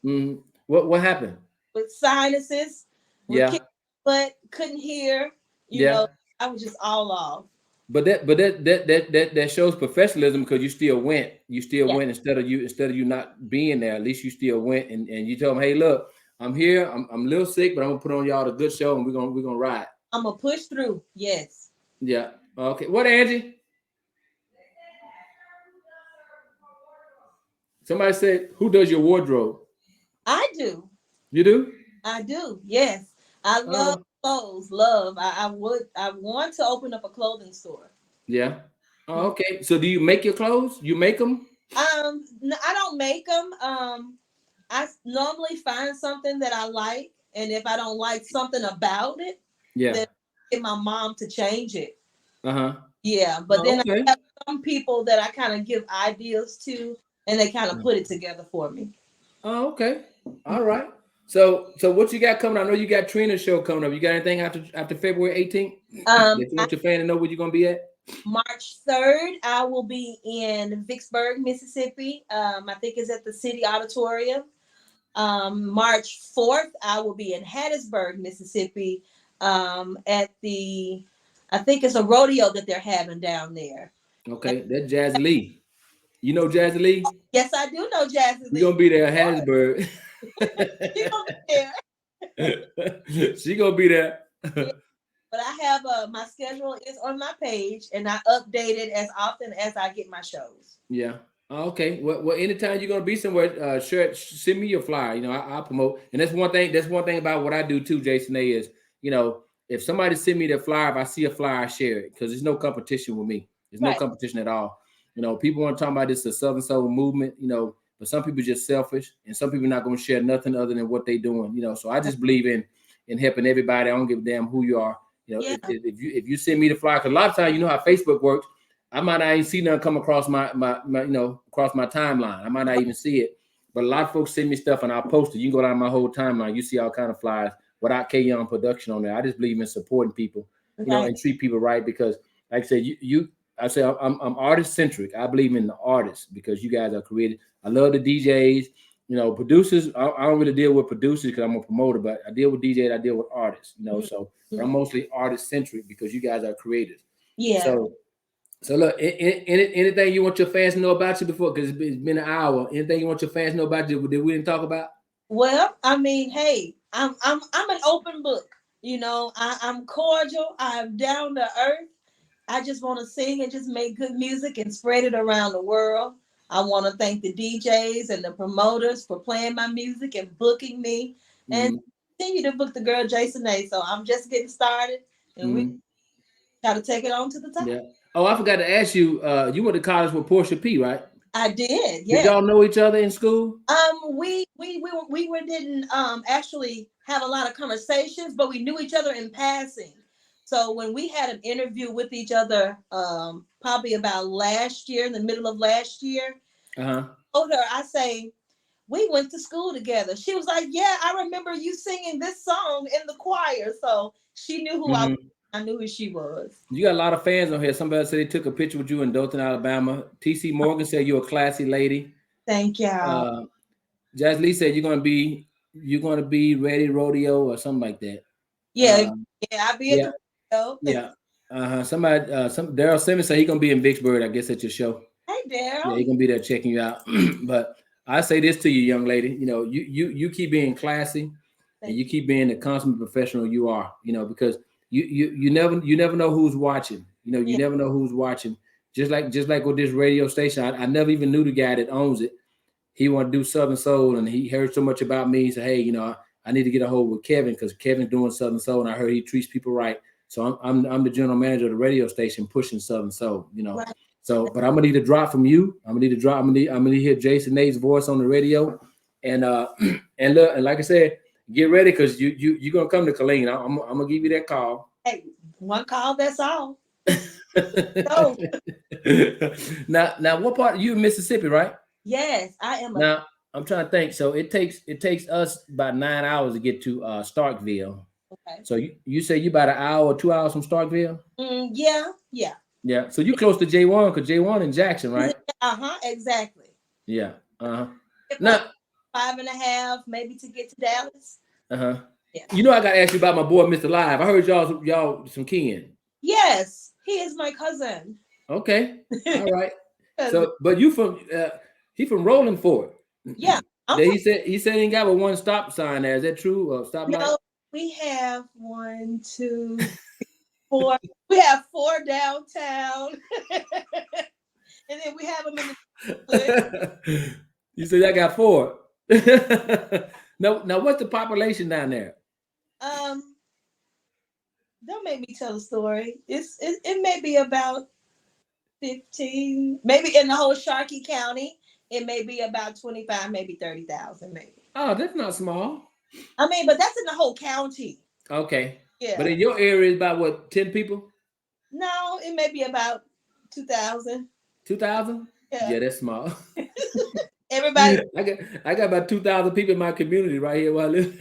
Yeah. What happened? With sinuses, with kids, Yeah. but couldn't hear. You Yeah. know, I was just all off. But that shows professionalism because you still went. You still Yeah. went instead of you not being there. At least you still went and you told them, hey, look, I'm here. I'm a little sick, but I'm gonna put on y'all a good show and we're gonna ride. I'm gonna push through. Yes. Yeah. Okay. What, Angie? Somebody said, who does your wardrobe? I do. You do? I do. Yes. I love Oh, clothes. Love. I want to open up a clothing store. yeah. Oh, okay. So do you make your clothes? You make them? I don't make them. I normally find something that I like, and if I don't like something about it, Yeah. then I get my mom to change it. Uh-huh. Yeah, but Oh, then okay. I have some people that I kind of give ideas to, and they kind of put it together for me. Oh, okay. All right. So what you got coming? I know you got Trina's show coming up. You got anything after February 18th that you I, want your fan to know where you're gonna be at? March 3rd, I will be in Vicksburg, Mississippi. I think it's at the City Auditorium. March 4th, I will be in Hattiesburg, Mississippi, at the, I think it's a rodeo that they're having down there. Okay, that's Jazzy Lee. You know Jazzy Lee? Yes, I do know Jazzy She Lee. gonna be there at Hattiesburg. She gonna be there. She gonna be there. Yeah, but I have my schedule is on my page, and I update it as often as I get my shows. Yeah. Okay. Well, anytime you're gonna be somewhere, send me your flyer. You know, I'll promote. And that's one thing. That's one thing about what I do too, Jason. A is, you know, if somebody send me their flyer, if I see a flyer, I share it because there's no competition with me. There's no Right. competition at all. You know, people want to talk about this the Southern Soul movement. You know, but some people just selfish, and some people not gonna share nothing other than what they doing. You know, so I just believe in helping everybody. I don't give a damn who you are. You know, Yeah. if you send me the flyer, because a lot of times you know how Facebook works. I might not even see nothing come across my you know, across my timeline. I might not even see it. But a lot of folks send me stuff and I'll post it. You can go down my whole timeline. You see all kind of flyers without K Young production on there. I just believe in supporting people, you know, Right. and treat people right because, like I said, I say I'm artist centric. I believe in the artists because you guys are creative. I love the DJs, you know, producers. I don't really deal with producers because I'm a promoter, but I deal with DJs. I deal with artists, you know. So but I'm mostly artist centric because you guys are creators. Yeah. So look, anything you want your fans to know about you before? Because it's been an hour. Anything you want your fans to know about you that we didn't talk about? Well, I mean, hey, I'm an open book. You know, I'm cordial. I'm down to earth. I just want to sing and just make good music and spread it around the world. I want to thank the DJs and the promoters for playing my music and booking me, and Mm-hmm. continue to book the girl Jason A. So I'm just getting started, and we Mm-hmm. got to take it on to the top. Yeah. Oh, I forgot to ask you. You went to college with Portia P, right? I did, Did yeah. y'all know each other in school? We didn't actually have a lot of conversations, but we knew each other in passing. So when we had an interview with each other, probably about last year, in the middle of last year, Uh-huh. I told her, I say, we went to school together. She was like, yeah, I remember you singing this song in the choir. So she knew who I was. Mm-hmm. I knew who she was. You got a lot of fans on here. Somebody said they took a picture with you in Dothan, Alabama. TC Morgan said you're a classy lady. Thank y'all. Jazz Lee said you're gonna be ready rodeo or something like that. Yeah, yeah, I'll be at Yeah, the show. yeah. Somebody, some Daryl Simmons said he's gonna be in Vicksburg, I guess, at your show. Hey, Yeah, Daryl. he's gonna be there checking you out. But I say this to you, young lady. You know, you keep being classy, and you keep being the consummate professional you are. You know, because you never know who's watching. You know, you Yeah. never know who's watching. Just like with this radio station, I never even knew the guy that owns it. He wanted to do Southern Soul, and he heard so much about me. He said, "Hey, you know, I need to get a hold with Kevin because Kevin's doing Southern Soul, and I heard he treats people right. So I'm the general manager of the radio station pushing Southern Soul. You know, Right. so but I'm gonna need a drop from you. I'm gonna need a drop. I'm gonna hear Jason Nate's voice on the radio, and and look, and like I said, get ready because you're gonna come to Colleen. I'm gonna give you that call. Hey, one call, that's all. So, Now, what part? You in Mississippi, right? yes, I am a Now I'm trying to think. So it takes us about 9 hours to get to Starkville. okay. So you say you about an hour or 2 hours from Starkville? Yeah, yeah. Yeah. So you close to J1 because J1 in Jackson, right? Exactly. Yeah. Uh-huh. It's like Now, 5.5, maybe to get to Dallas. uh-huh. Yeah. You know I gotta ask you about my boy Mr. Live. I heard y'all some kin. Yes, he is my cousin. Okay. All right. Cousin. So but you from he from Rolling Ford. Yeah, I'm He from- said he ain't got but one stop sign there. Is that true? Or stop light? no, we have 1, 2, 4. We have 4 downtown, and then we have them in the. You said I got 4. Now what's the population down there? Don't make me tell a story. It may be about 15, maybe in the whole Sharkey County. It may be about 25, maybe 30,000, maybe. Oh, that's not small. I mean, but that's in the whole county. Okay. Yeah. But in your area, is about what, 10 people? No, it may be about 2,000. 2,000? Yeah. Yeah, that's small. Everybody. I got about 2,000 people in my community right here where I live.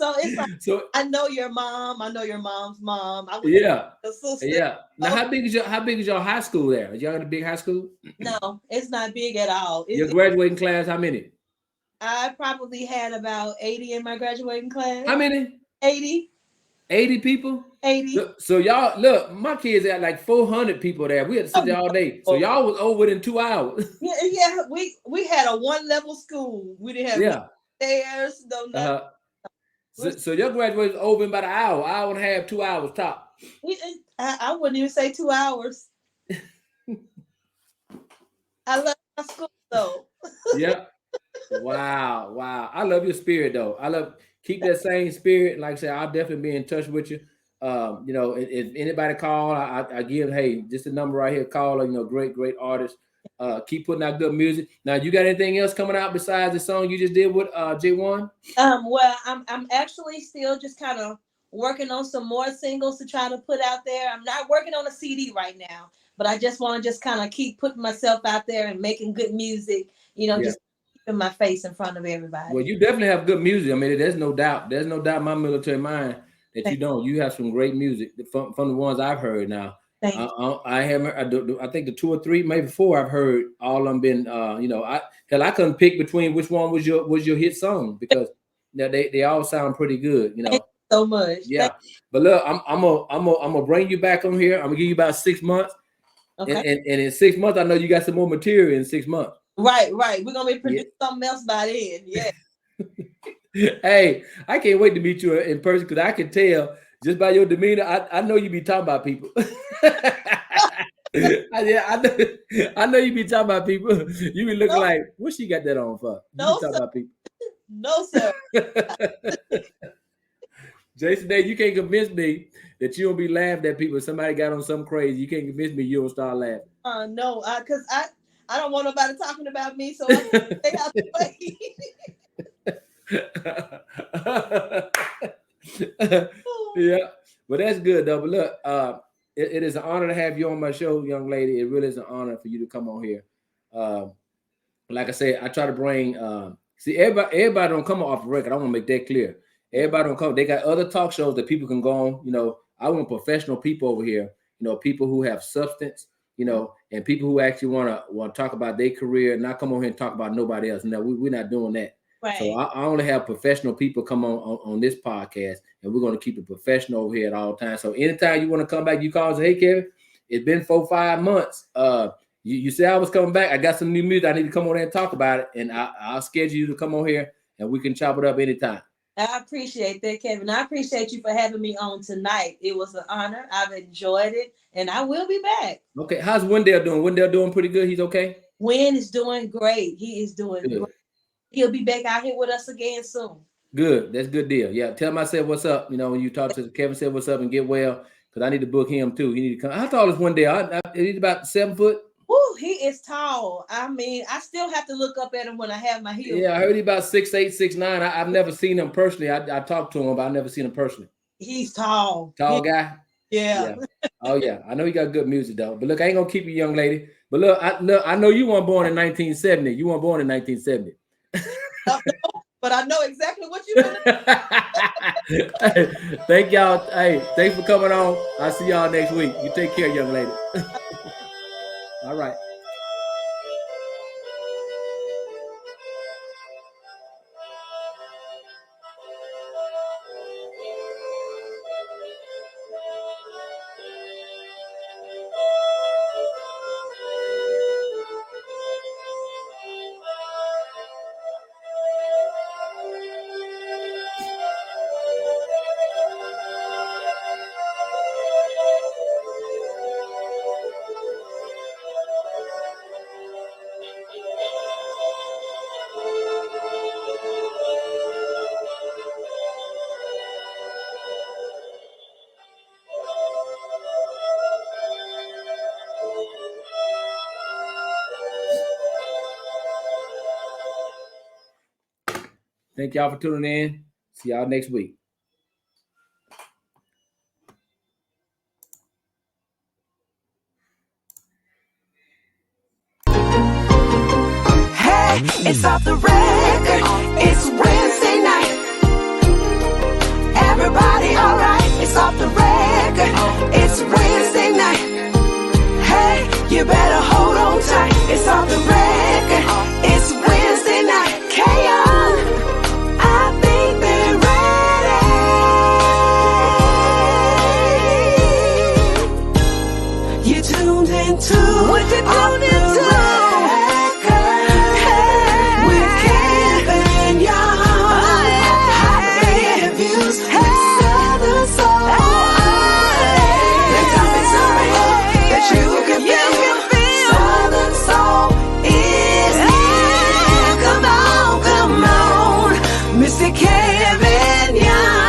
So it's like So I know your mom. I know your mom's mom. I was yeah, a sister. yeah. Now, Oh, how big is your high school there? Y'all in a big high school? no, it's not big at all. Your graduating class, how many? I probably had about 80 in my graduating class. How many? 80. 80 people? 80. So y'all look, my kids had like 400 people there. We had to sit there all day. So y'all was over in 2 hours. Yeah, we had a one level school. We didn't have no stairs, no nothing. So your graduation was over in about an hour and a half, 2 hours top. I wouldn't even say 2 hours. I love my school though. Yeah. Wow. I love your spirit though. Keep that same spirit. Like I said, I'll definitely be in touch with you. If anybody call, I give, hey, just a number right here, call her, great artist. Keep putting out good music. Now, you got anything else coming out besides the song you just did with J1? Well, I'm actually still just kind of working on some more singles to try to put out there. I'm not working on a CD right now, but I just want to just kind of keep putting myself out there and making good music, just keeping my face in front of everybody. Well, you definitely have good music. I mean, there's no doubt in my military mind that you don't. You have some great music from the ones I've heard now. I think the 2 or 3, maybe 4 I've heard, all of them been, I couldn't pick between which one was your hit song, because they all sound pretty good, Thank you so much. Yeah. But look, I'm gonna bring you back on here. I'm gonna give you about 6 months. Okay. And in 6 months, I know you got some more material in 6 months. Right. We're gonna be producing something else by then. Yeah. Hey, I can't wait to meet you in person, because I can tell just by your demeanor. I know you be talking about people. I know you be talking about people. You be looking like, what she got that on for? You No, be talking about people. No, sir. Jason, you can't convince me that you don't be laughing at people. If somebody got on something crazy, you can't convince me you don't start laughing. No, because I don't want nobody talking about me, so I stay out the way. Yeah, but that's good though. But look, it is an honor to have you on my show, young lady. It really is an honor for you to come on here. Like I said, I try to bring see, everybody don't come off the record. I want to make that clear. Everybody don't come. They got other talk shows that people can go on. I want professional people over here, people who have substance, and people who actually want to talk about their career and not come on here and talk about nobody else. No, we're not doing that. Right. So I only have professional people come on this podcast, and we're going to keep it professional over here at all times. So anytime you want to come back, you call us, hey, Kevin, it's been 4-5 months. You said I was coming back. I got some new music. I need to come on there and talk about it, and I'll schedule you to come on here, and we can chop it up anytime. I appreciate that, Kevin. I appreciate you for having me on tonight. It was an honor. I've enjoyed it, and I will be back. Okay. How's Wendell doing? Wendell doing pretty good? He's okay? Wynn is doing great. He is doing great. He'll be back out here with us again soon. Good. That's a good deal. Yeah. Tell him I said what's up. When you talk to Kevin, said what's up and get well, because I need to book him too. He need to come. How tall is Wendell? He's about 7 foot. Woo, he is tall. I mean, I still have to look up at him when I have my heels. Yeah, I heard he's about 6'8", 6'9". I've never seen him personally. I talked to him, but I've never seen him personally. He's tall. Tall guy? Yeah. Oh, yeah. I know he got good music, though. But look, I ain't going to keep you, young lady. But look, I know you weren't born in 1970. You weren't born in 1970. No, but I know exactly what you're doing. Thank y'all. Hey, thanks for coming on. I'll see y'all next week. You take care, young lady. All right. Thank y'all for tuning in. See y'all next week. Hey, it's off the record. It's Wednesday night. living young.